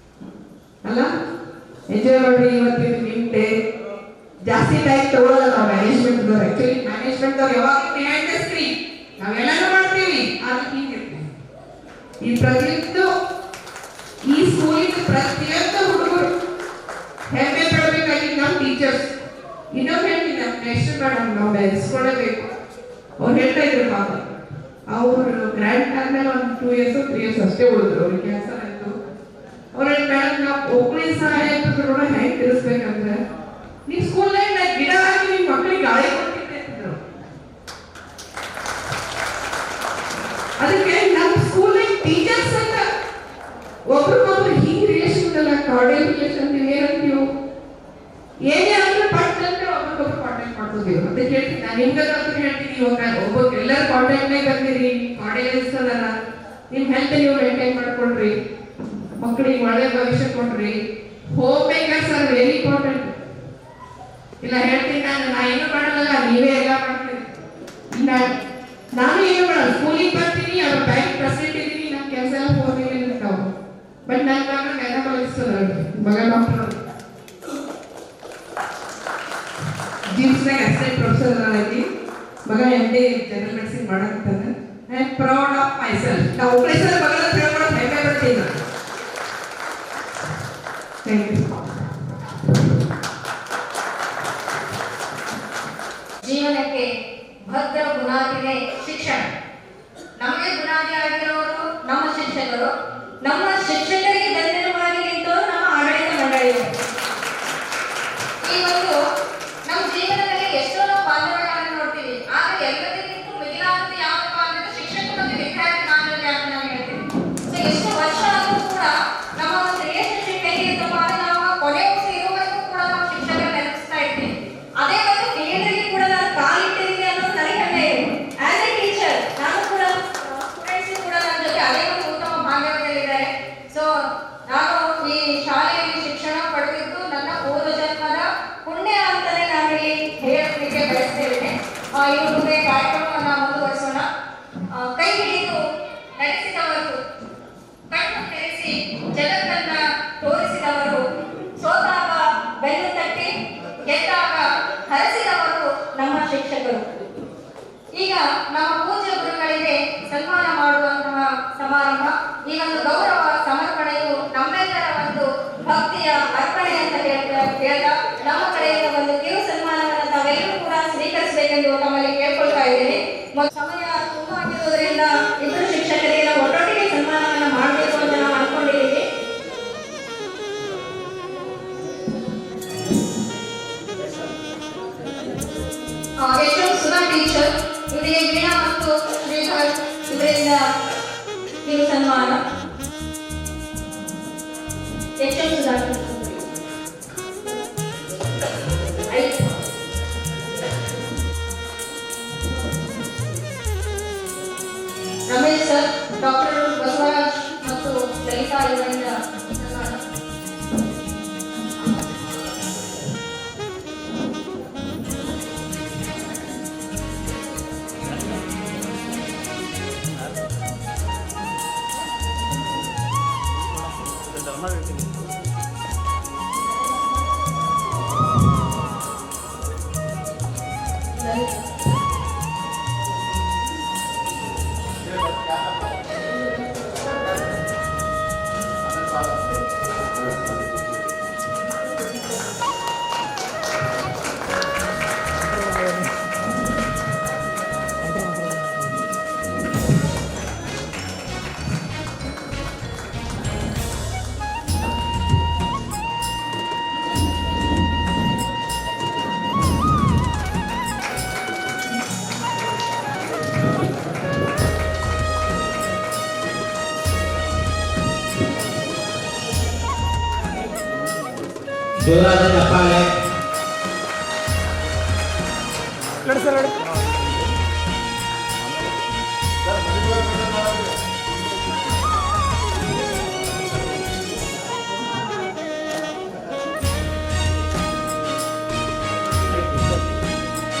ಅಲ್ಲ. ಎಂಜಾಯ್ ಮಾಡ್ರಿ ಇವತ್ತಿನ ನಿಮ್ಮ ಡೇ. ಜಾಸ್ತಿ ಟೈಮ್ ತಗೊಳ್ಳಲ್ಲ ನಾವು ಮ್ಯಾನೇಜ್ಮೆಂಟ್ದವ್ರು. ಆಕ್ಚುಲಿ ಮ್ಯಾನೇಜ್ಮೆಂಟ್ದವ್ರು ಯಾವಾಗ ಬಿಹೈಂಡ್ ದ ಸ್ಕ್ರೀನ್ ನಾವೆಲ್ಲರೂ ಮಾಡ್ತೀವಿ. ಆದ್ರೆ ಹೀಗಿರ್ತೀವಿ. ಈ ಪ್ರತಿಯೊಂದು ಈ ಸ್ಕೂಲಿನ ಪ್ರತಿಯೊಂದು ಹುಡುಗರು ಹೆಮ್ಮೆ ಪಡಬೇಕಾಗಿದ್ದು ನಮ್ಮ ಟೀಚರ್ಸ್. ಇನ್ನೊಂದು ಹೇಳ್ತೀನಿ, ನಮ್ಮ ನೆಕ್ಸ್ಟ್ ಮೇಡಮ್ ನಾವು ಬೆಳೆಸ್ಕೊಳ್ಳಬೇಕು. ಅವ್ರು ಹೇಳ್ತಾ ಇದ್ರು ಪಾಪ, ಅವರು ಗ್ರ್ಯಾಂಡ್ ಆದ್ಮೇಲೆ ಒಂದು 2 years 3 years ಅಷ್ಟೇ ಉಳಿದ್ರು. ಅವ್ರಿಗೆ ಕ್ಯಾನ್ಸರ್ ಆಯ್ತು. ಅವ್ರು ಮೇಡಮ್ ನಾವು ಒಬ್ಬಳಿ ಸಹಾಯ ಕೂಡ ಹೆಂಗೆ ತಿಳಿಸ್ಬೇಕಂದ್ರೆ ನೀವು ಸ್ಕೂಲ್ನಾಗ ಗಿಡ ಹಾಕಿ ನಿಮ್ಮ ಮಕ್ಕಳಿಗೆ ಗಾಳಿ ಕೊಡ್ತಿದ್ದೆ ಅಂತಿದ್ರು. ಅದಕ್ಕೆ ನಮ್ಮ ಸ್ಕೂಲ್ನಾಗ ಟೀಚರ್ಸ್ ಅಂತ ಒಬ್ರಿಗೊಬ್ರು ಹಿಂಗೆ ರಿಲೇಷನ್ ಎಲ್ಲ ಕಾರ್ಡಿಯಲ್ ರಿಲೇಷನ್ ಏನಂತೀವಿ, ಏನೇ ಆದ್ರೂ ಫಸ್ಟ್ ಅಂದ್ರೆ ಒಬ್ಬರಿಗೊಬ್ರು ಕಾಂಟ್ಯಾಕ್ಟ್ ಮಾಡ್ಕೋತೀವಿ. ಅದಕ್ಕೆ ಹೇಳ್ತೀನಿ, ನಾನು ನಿಮ್ಗಾದ್ರೂ ಹೇಳ್ತೀನಿ, ಒಬ್ಬ ಎಲ್ಲರೂ ಕಾಂಟ್ಯಾಕ್ಟ್ನಾಗ ಬಂದಿರಿ, ಕಾರ್ಡಿಯಲಿಸ್ಟ್ ಅದಾರ, ನಿಮ್ಮ ಹೆಲ್ತ್ ನೀವು ಮೇಂಟೈನ್ ಮಾಡ್ಕೊಳ್ರಿ, ಮಕ್ಕಳಿಗೆ ಒಳ್ಳೆ ಭವಿಷ್ಯ ಕೊಡ್ರಿ. Home makers are very important. ಇಲ್ಲ ಹೇಳ್ತೀನಿ, ನಾ ಏನು ಮಾಡಲ್ಲ, ನೀವೇ ಎಲ್ಲ ಮಾಡ್ತೀರಿ. ನಾನು ಏನು ಮಾಡಲ್ಲ, ಸ್ಕೂಲಿಗೆ ಬರ್ತೀನಿ, ಅವ್ರ ಬ್ಯಾಂಕ್ ಪ್ರೆಸಿಡೆಂಟ್ ಇದ್ದೀನಿ, ನಮ್ಮ ಕೆಲಸ ಎಲ್ಲ ಹೋಮ್ ಮೇಕರ್ ಇರ್ತಾವ. ಬಟ್ ನನ್ನ ಮಗ ಗೈನಕಾಲಜಿಸ್ಟ್ ಮಗ ಡಾಕ್ಟರ್ ಜಿಮ್ಸ್ನಾಗ ಅಸಿಸ್ಟೆಂಟ್ ಪ್ರೊಫೆಸರ್ ಆಗಿ ಮಗ MD ಜನರಲ್ ಮೆಡಿಸಿನ್ ಮಾಡಕತ್ತಾನೆ. I am proud of myself. ನಾವು ಒಬ್ಬರೇ ಸರ್ ಮಗಳ ಪ್ರೌಡ್ ಆಫ್ ಹೆಮ್ಮೆ ಪಡ್ತೀನಿ ನಾನು. Thank you. ಜೀವನಕ್ಕೆ ಭದ್ರ ಬುನಾದಿನೇ ಶಿಕ್ಷಣ. ನಮಗೆ ಬುನಾದಿ ಆಗಿರೋರು ನಮ್ಮ ಶಿಕ್ಷಕರು, ನಮ್ಮ ಶಿಕ್ಷಕರಿಗೆ ಬೆನ್ನೆಲುಬಾಗಿ ನಿಂತವರು ನಮ್ಮ ಆಡಳಿತ ಮಂಡಳಿಯವರು. ಈ ಒಂದು ನಮ್ಮ ಜೀವನದಲ್ಲಿ ಎಷ್ಟೋ ನಾವು ಬಾಂಧವ್ಯಗಳನ್ನು ನೋಡ್ತೀವಿ, ಆದರೆ ಎಲ್ಲದಕ್ಕಿಂತ ಮಿಗಿಲಾದದ್ದು ಯಾವಪ್ಪ ಅಂದ್ರೆ ಶಿಕ್ಷಕ ಮತ್ತು ವಿದ್ಯಾರ್ಥಿ ಬಾಂಧವ್ಯ ಅಂತ ನಾನು ಹೇಳ್ತೀನಿ. ಸೊ ಎಷ್ಟು ವರ್ಷ ಆದರೂ ಕೂಡ ನಮ್ಮ ಒಂದು ರಿಲೇಶನ್ಶಿಪ್ ಹೇಗಿರುತ್ತಪ್ಪ ಅಂದ್ರೆ ನಾವು ಕೊನೆವರೆಗೂ ಇರುವವರೆಗೂ ಕೂಡ ನಾವು ಶಿಕ್ಷಕರ ನೆನಪಿಸ್ತಾ ಇರ್ತೀವಿ. ಅದೇ ಒಂದು ಫೀಲ್ಡಲ್ಲಿ ಕೂಡ ನಾನು ಕಾಲಿಟ್ಟಿದ್ದೀನಿ ಅನ್ನೋದು ನನಗೆ ಹೆಮ್ಮೆ ಇದೆ. ಆಸ್ ಎ ಟೀಚರ್ ನಾನು ಕೂಡ ಸ್ಟೂಡೆಂಟ್ಸ್ ಕೂಡ ನನ್ನ ಜೊತೆ ಅದೇ ಒಂದು ಉತ್ತಮ ಬಾಂಧವ್ಯದಲ್ಲಿದ್ದಾರೆ. ಸೊ ನಾನು ಈ ಶಾಲೆಯಲ್ಲಿ ಶಿಕ್ಷಣ ಪಡೆದಿದ್ದು ನನ್ನ ಪೂರ್ವ ಜನ್ಮದ ಪುಣ್ಯ ಅಂತಾನೆ ನಾನು ಇಲ್ಲಿ ಹೇಳಲಿಕ್ಕೆ ಬಯಸ್ತೇನೆ. ಇನ್ನು ಮುಂದೆ ಕಾರ್ಯಕ್ರಮವನ್ನು ಮುಂದುವರಿಸೋಣ. ಕೈ ಹಿಡಿದು ನಡೆಸಿದವರು, ಕಣ್ಣು ತೆರೆಸಿ ಜಗತ್ತನ್ನ ತೋರಿಸಿದವರು, ಸೋತಾಗ ಬೆನ್ನು ತಟ್ಟಿ ಗೆದ್ದಾಗ ಹರಸಿದವರು ನಮ್ಮ ಶಿಕ್ಷಕರು. ಈಗ ನಮ್ಮ ಪೂಜ್ಯ ಗುರುಗಳಿಗೆ ಸನ್ಮಾನ ಮಾಡುವಂತಹ ಸಮಾರಂಭ. ಈ ಒಂದು ಗೌರವ ಸಮರ್ಪಣೆಯು ನಮ್ಮೆಲ್ಲರ ಒಂದು ಭಕ್ತಿಯ ಅರ್ಪಣೆ ಅಂತ ಹೇಳ್ತಾ ನಮ್ಮ ಕಡೆಯಿಂದ ಒಂದು ಕಿರು ಸನ್ಮಾನವನ್ನು ತಾವೆಲ್ಲರೂ ಕೂಡ ಸ್ವೀಕರಿಸಬೇಕೆಂದು ತಮ್ಮಲ್ಲಿ ಕೇಳ್ಕೊಳ್ತಾ ಇದ್ದೇನೆ. ಸಮಯ ತುಂಬಾ ಆಗಿರುವುದರಿಂದ ಇಬ್ಬರು ಶಿಕ್ಷಕರಿಗೆ ನಾವು ಒಟ್ಟೊಟ್ಟಿಗೆ ಸನ್ಮಾನವನ್ನು ಮಾಡಬೇಕು ಅಂತ ನಾವು ಅನ್ಕೊಂಡಿದ್ದೀವಿ. ಎಷ್ಟು ಸುಧಾ ಟೀಚರ್ ಇವರಿಗೆ ವೀಣಾ ಮತ್ತು ಶ್ರೀಧರ್ ಇವರಿಂದ ಕಿರು ಸನ್ಮಾನ. ಎಷ್ಟು ಸುಧಾ ರಮೇಶ್ ಸರ್, ಡಾಕ್ಟರ್ ಬಸವರಾಜ್ ಮತ್ತು ಲಲಿತಾ ಇವರಿಂದ ಸನ್ಮಾನ. ಜೋರಾದ ಚಪ್ಪಾಳೆ.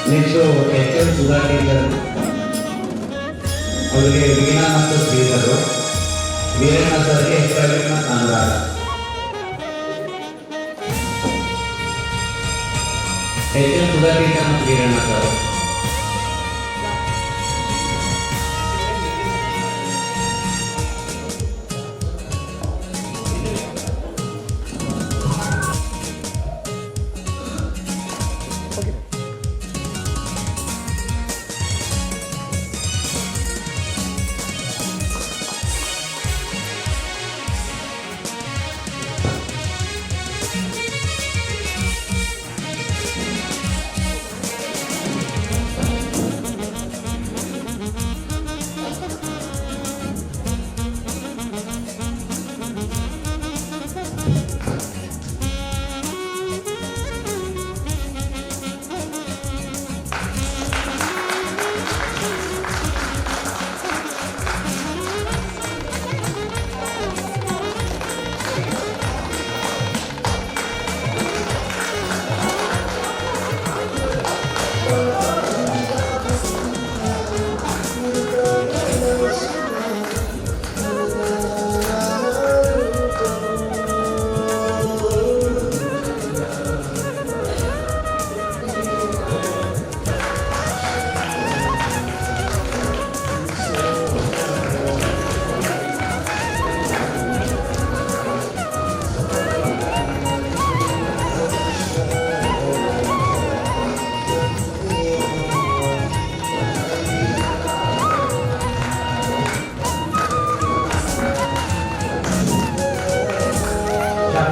ನೆಕ್ಸ್ಟ್ HM ಸುಧಾ ಟೀಚರ್ ಅವರಿಗೆ ವೀಣಾ ಮತ್ತು ಶ್ರೀಧರು, ವೀರಣ್ಣ ಸರ್ಗೆ ಪ್ರವೀಣ್ ಮತ್ತು ಅನುರಾಧ. HM ಸುಧಾ ಟೀಚರ್ ಮತ್ತು ವೀರಣ್ಣ ಸರ್.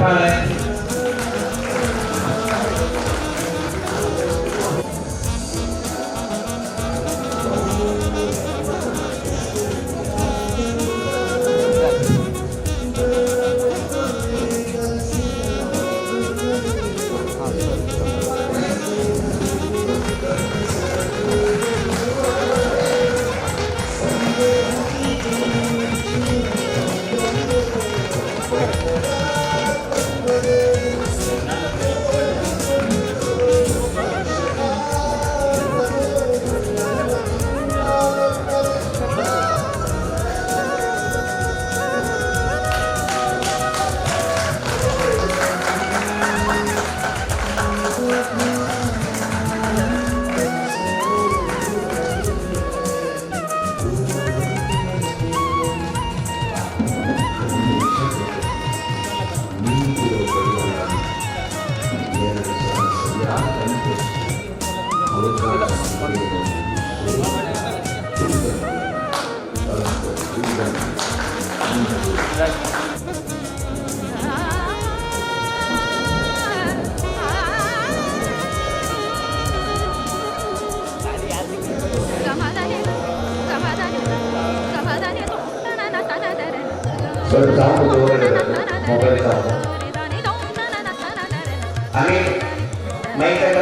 ಚಪ್ಪಾಳೆ. ಸ್ವಲ್ಪ ಸಾಂಗ್ ಜೋರಾಗಿ ಮೊಬೈಲ್ ಸಾಂಗ್ आणि ಮೈಕ್ ಅಂತ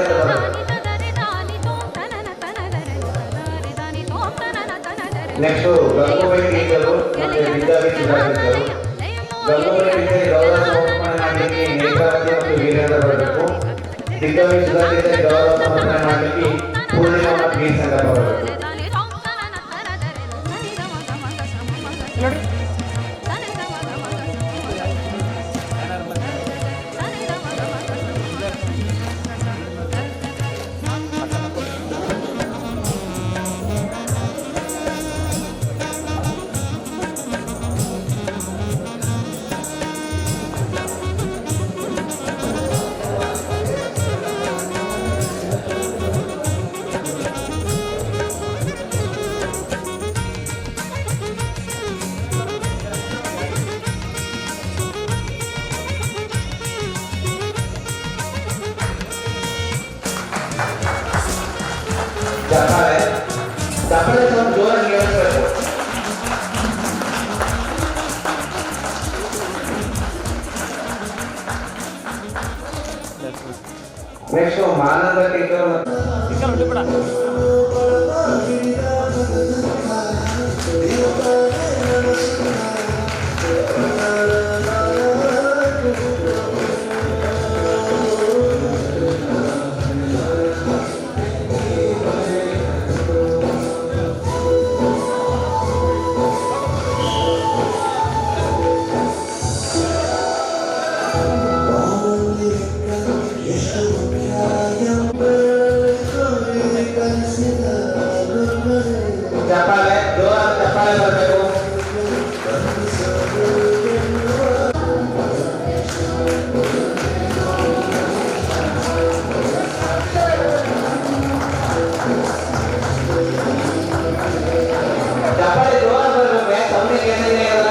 ನೆಕ್ಸ್ಟ್ ಗಂಗೂಬಾಯಿ ಟೀಚರು ಮತ್ತೆ ವಿದ್ಯಾರ್ಥಿ ಸುಧಾರಿಸಿದರು. ಗಂಗೂಬಾಯಿ ಟೀಚರ್ ಗೌರವ ಸಮರ್ಪಣೆ ಮಾಡಲಿಕ್ಕೆ ನೇತ್ರಾವತಿ ಮತ್ತು ವೀರೇಂದ್ರ ಬರಬೇಕು. ದಿಗ್ಗಜ ಸುಧಾರಿಸಿದ ಗೌರವ ಸಮರ್ಪಣೆ ಮಾಡಲಿಕ್ಕೆ ಪೂರ್ಣಿಮಾ ಮತ್ತು ಬಿ ಸಂಗಪ್ಪ ಬರಬೇಕು. ಚಪ್ಪಾಳೆ ಸ್ವಲ್ಪ ಜೋರಾಗಿ ಹೇಳ್ಬೇಕು. ನೆಕ್ಸ್ಟ್ ಮಾನಂದ ಟೀಚರ್ ಚಪ್ಪಾಳೆ ಜೋರಾಗಿ ಚಪ್ಪಾಳೆ ಬರಬೇಕು. ಚಪ್ಪಾಳೆ ಜೋರಾಗಿ ಬರಬೇಕು. ಸೌಂಡಿಗೆ ಏನಿದೆ ಅಲ್ಲ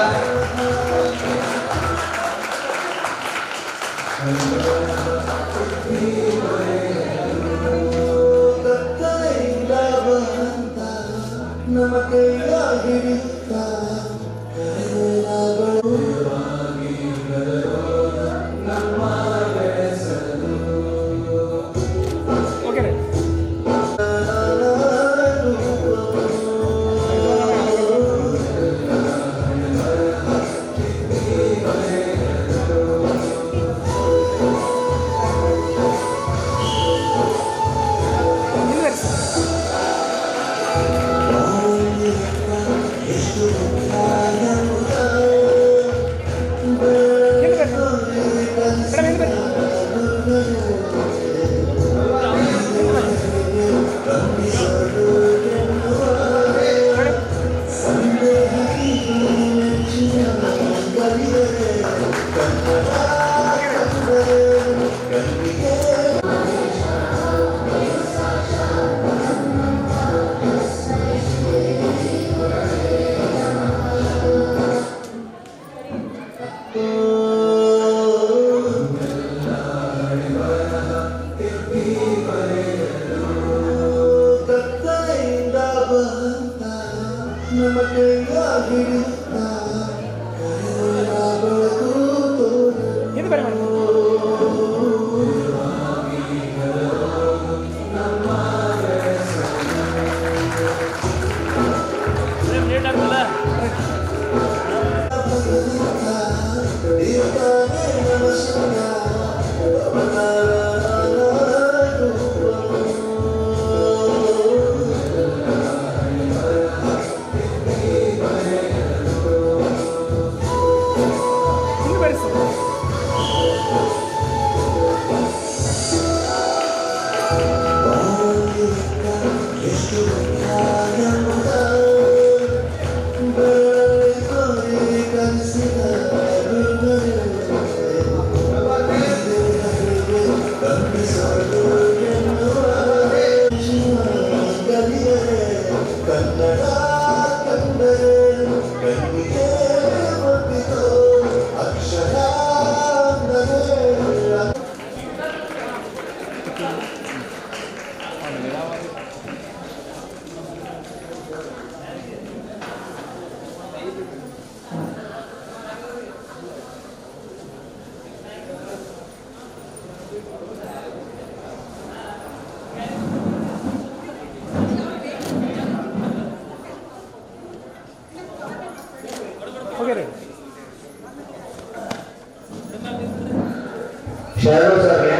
ಶರಣು ಸರ್ಗೆ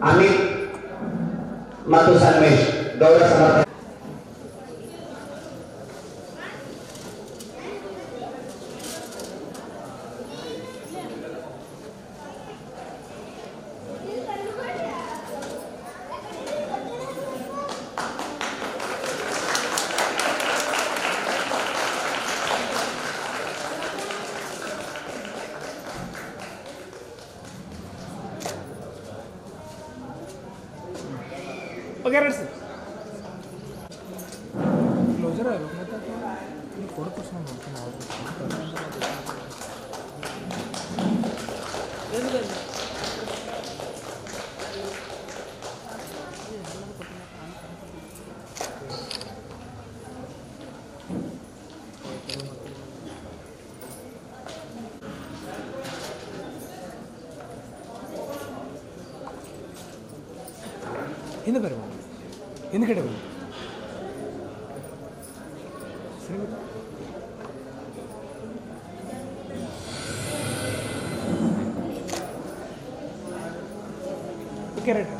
ಅಮಿತ್ ಮತ್ತು ಸನ್ಮೇಶ್ ಗೌರವ ಸಮರ್ಪಣೆ. क्लोजर आहे ಕೊಡ್ತೋಸ್ ಹಿಂದೆ ಬರುವ ಹಿಂದ್ಗಡೆ ಬನ್ನಿ. Okay right.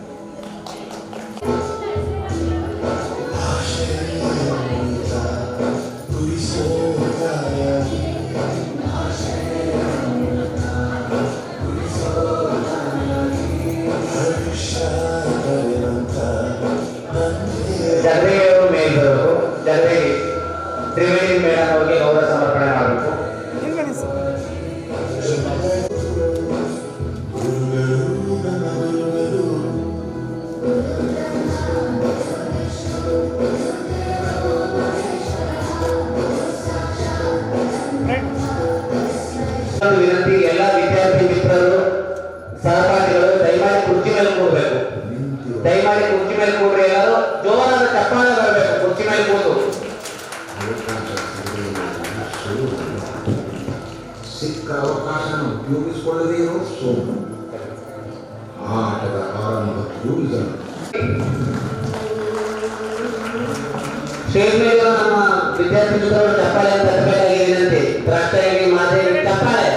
ಜನರಿಗೆ ಮೇಲ್ ಬರಬೇಕು. ಜನರಿಗೆ ತ್ರಿವೇಣಿ ಮೇಡಮ್ ಅವರಿಗೆ ಗೌರವ ಸಮರ್ಪಣೆ ಮಾಡಬೇಕು. ವಿನಂತಿ, ಎಲ್ಲ ವಿದ್ಯಾರ್ಥಿ ಮಿತ್ರರು ಸಹಪಾಠಿಗಳು ದಯಮಾಡಿ ಕುರ್ಚಿ ಮೇಲೆ ಕೂಡಬೇಕು. ದಯಮಾಡಿ ಕುರ್ಚಿ ಮೇಲೆ ಕೂಡ್ರಿ. ಎಲ್ಲರೂ ಜೋರಾದ ಚಪ್ಪಾಳೆ ಬರಬೇಕು. ಕುರ್ಚಿ ಮೇಲೆ ಕೂತು ಸಿಕ್ಕ ಅವಕಾಶನ ಉಪಯೋಗಿಸಿಕೊಳ್ಳದೇ ಇರೋ ಸೋಮು ಆಟದ ಆರಂಭ ರೂಲ್ಸ್ ಸ್ಟೇಜ್ ಮೇಲೆ ನಮ್ಮ ವಿದ್ಯಾರ್ಥಿ ಮಿತ್ರರು ಚಪ್ಪಾಳೆ ತರಬೇಕಾಗಿ ವಿನಂತಿ. ರಾಷ್ಟ್ರೀಯ ಮಾದರಿ ಚಪ್ಪಾಳೆ.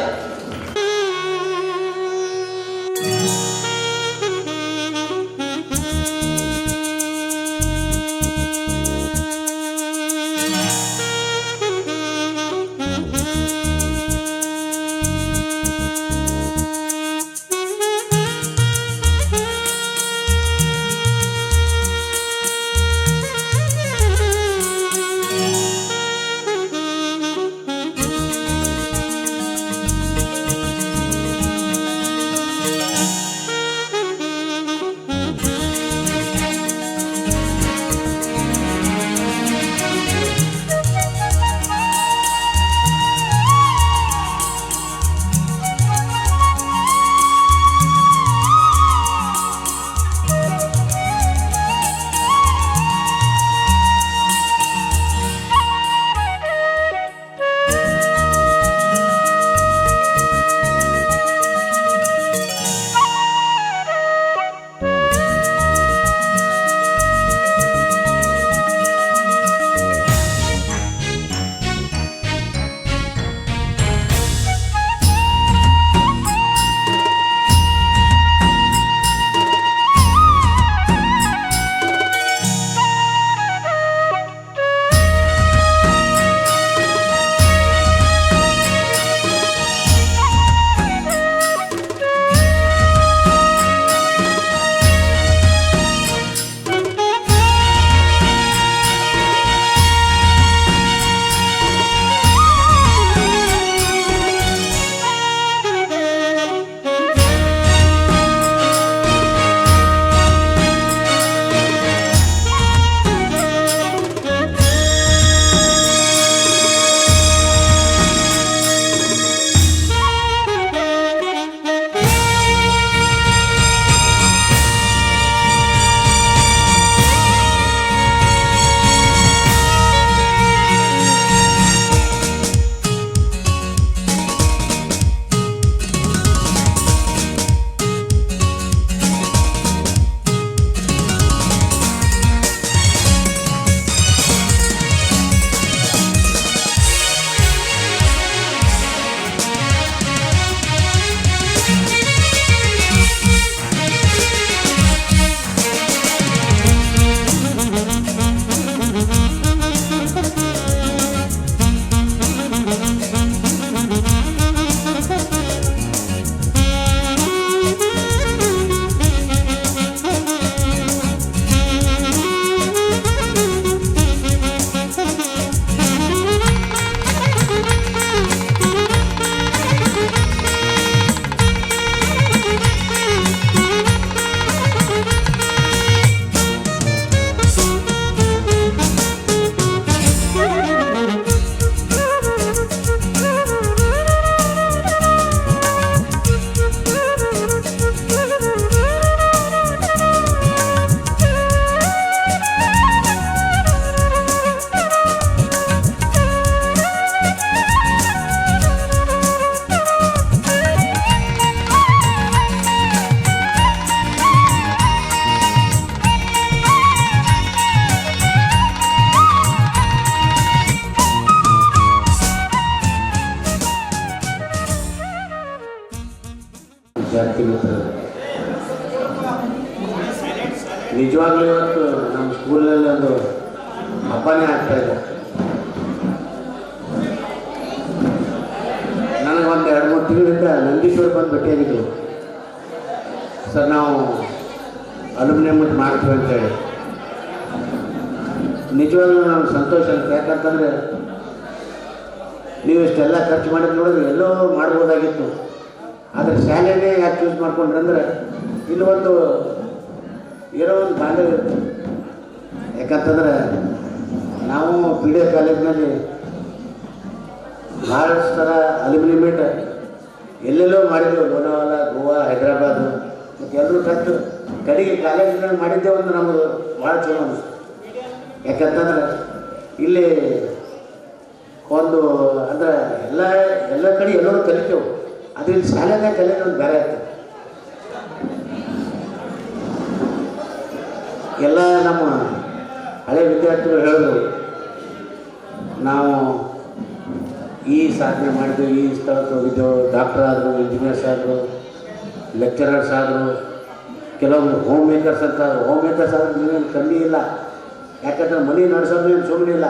ವಿದ್ಯಾರ್ಥಿ ಮಿತ್ರರು, ನಿಜವಾಗ್ಲೂ ಇವತ್ತು ನಮ್ಮ ಸ್ಕೂಲಲ್ಲಿ ಒಂದು ಹಬ್ಬನೇ ಆಗ್ತಾ ಇದೆ. ನನಗೆ ಒಂದು 2-3 ತಿಂಗಳಿಂದ ನಂದೀಶ್ವರ್ ಬಂದು ಭೇಟಿಯಾಗಿದ್ದರು. ಸರ್ ನಾವು ಅಲ್ಯೂಮಿನಿಯಂ ಮಾಡ್ತೀವಿ ಅಂತೇಳಿ. ನಿಜವಾಗ್ಲೂ ನಮ್ಗೆ ಸಂತೋಷ ಆಗುತ್ತೆ. ಯಾಕಂತಂದರೆ ನೀವು ಇಷ್ಟೆಲ್ಲ ಖರ್ಚು ಮಾಡಿದ್ದು ನೋಡಿದ್ರೆ ಎಲ್ಲೋ ಮಾಡ್ಬೋದಾಗಿತ್ತು. ಆದರೆ ಶಾಲೆನೇ ಯಾಕೆ ಚೂಸ್ ಮಾಡ್ಕೊಂಡ್ರೆ ಅಂದರೆ ಇಲ್ಲಿ ಒಂದು ಏನೋ ಒಂದು ಬಾಂಧವ್ಯ ಇರುತ್ತೆ. ಯಾಕಂತಂದರೆ ನಾವು ಪಿ ಡಿ ಎ ಕಾಲೇಜಿನಲ್ಲಿ ಭಾಳಷ್ಟು ಥರ ಅಲ್ಯೂಮಿನಿಯಂ ಎಲ್ಲೆಲ್ಲೋ ಮಾಡಿದ್ದೆವು. ಲೋನಾವಾಲ, ಗೋವಾ, ಹೈದರಾಬಾದು ಮತ್ತು ಎಲ್ಲರೂ ಕಟ್ಟು ಕಡೆಗೆ ಕಾಲೇಜಿನಲ್ಲಿ ಮಾಡಿದ್ದೆ ಒಂದು ನಮ್ಮದು ಭಾಳ ಚಲೋ ಅನಿಸ್ತು. ಯಾಕಂತಂದ್ರೆ ಇಲ್ಲಿ ಒಂದು ಅಂದ್ರೆ ಎಲ್ಲ ಕಡೆ ಎಲ್ಲರೂ ಕಲಿತೇವೆ. ಅದು ಇಲ್ಲಿ ಶಾಲೆನೇ ಕಲಿಯೋದು ಒಂದು ಬೇರೆ ಆಗ್ತದೆ. ಎಲ್ಲ ನಮ್ಮ ಹಳೆ ವಿದ್ಯಾರ್ಥಿಗಳು ಹೇಳಿದ್ರು, ನಾವು ಈ ಸಾಧನೆ ಮಾಡಿದ್ದೆವು, ಈ ಸ್ಥಳಕ್ಕೆ ಹೋಗಿದ್ದೆವು, ಡಾಕ್ಟರ್ ಆದರು, ಇಂಜಿನಿಯರ್ಸ್ ಆದರು, ಲೆಕ್ಚರರ್ಸ್ ಆದರು, ಕೆಲವೊಂದು ಹೋಮ್ ಮೇಕರ್ಸ್ ಅಂತ. ಹೋಮ್ ಮೇಕರ್ಸ್ ಆದ್ರೆ ನೀವೇನು ಕಮ್ಮಿ ಇಲ್ಲ. ಯಾಕಂದ್ರೆ ಮನೆ ನಡೆಸೋದು ಏನು ಸುಮ್ಮನೆ ಇಲ್ಲ.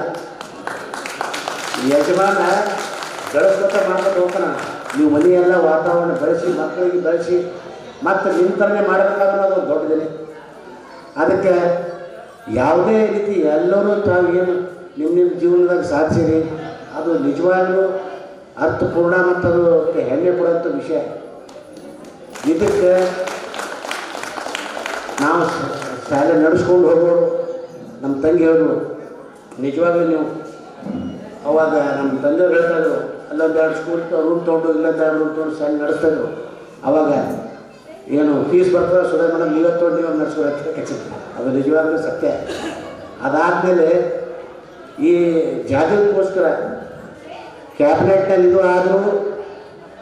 ಯಜಮಾನ ಬೆಳೆಸ್ಕೊತ ಮಾಡ್ಕೊಂಡು ಹೋಗ್ತಾನೆ. ನೀವು ಮನೆಯೆಲ್ಲ ವಾತಾವರಣ ಬೆಳೆಸಿ, ಮಕ್ಕಳಿಗೆ ಬೆಳೆಸಿ, ಮತ್ತು ನಿಮ್ಮ ಥರನೇ ಮಾಡಬೇಕಾದ್ರೆ ಅದೊಂದು ದೊಡ್ಡದಿದೆ. ಅದಕ್ಕೆ ಯಾವುದೇ ರೀತಿ ಎಲ್ಲರೂ ತಾವು ಏನು ನಿಮ್ಮ ಜೀವನದಾಗ ಸಾಧಿಸಿರಿ, ಅದು ನಿಜವಾಗ್ಲೂ ಅರ್ಥಪೂರ್ಣ ಮತ್ತು ಅದಕ್ಕೆ ಹೆಮ್ಮೆ ಕೊಡುವಂಥ ವಿಷಯ. ಇದಕ್ಕೆ ನಾವು ಶಾಲೆ ನಡೆಸ್ಕೊಂಡು ಹೋಗೋರು. ನಮ್ಮ ತಂಗಿ ಹೇಳಿದ್ರು, ನಿಜವಾಗ್ಲೂ ನೀವು ಅವಾಗ ನಮ್ಮ ತಂದೆಯವ್ರು ಹೇಳ್ತಾಯಿದ್ರು, ಅಲ್ಲೊಂದು 2 ಸ್ಕೂಲ್ ರೂಮ್ ತೊಗೊಂಡು ಇಲ್ಲೊಂದು 2 ರೂಮ್ ತೊಗೊಂಡು ಶಾಲೆ ನಡೆಸ್ತಾಯಿದ್ರು. ಅವಾಗ ಏನು ಫೀಸ್ ಬರ್ತದೆ ಸುಧಾ ಮೇಡಮ್ ನೀವೇ ತೊಗೊಂಡು ನೀವು ನಡೆಸ್ಕೊಳಕ್ಕೆ ಕೆಚ್ಚಿತ್ತು. ಅದು ನಿಜವಾಗ್ಲೂ ಸತ್ಯ. ಅದಾದಮೇಲೆ ಈ ಜಾಗಕ್ಕೋಸ್ಕರ ಕ್ಯಾಬಿನೆಟ್ನಲ್ಲಿ ಇದು ಆದರೂ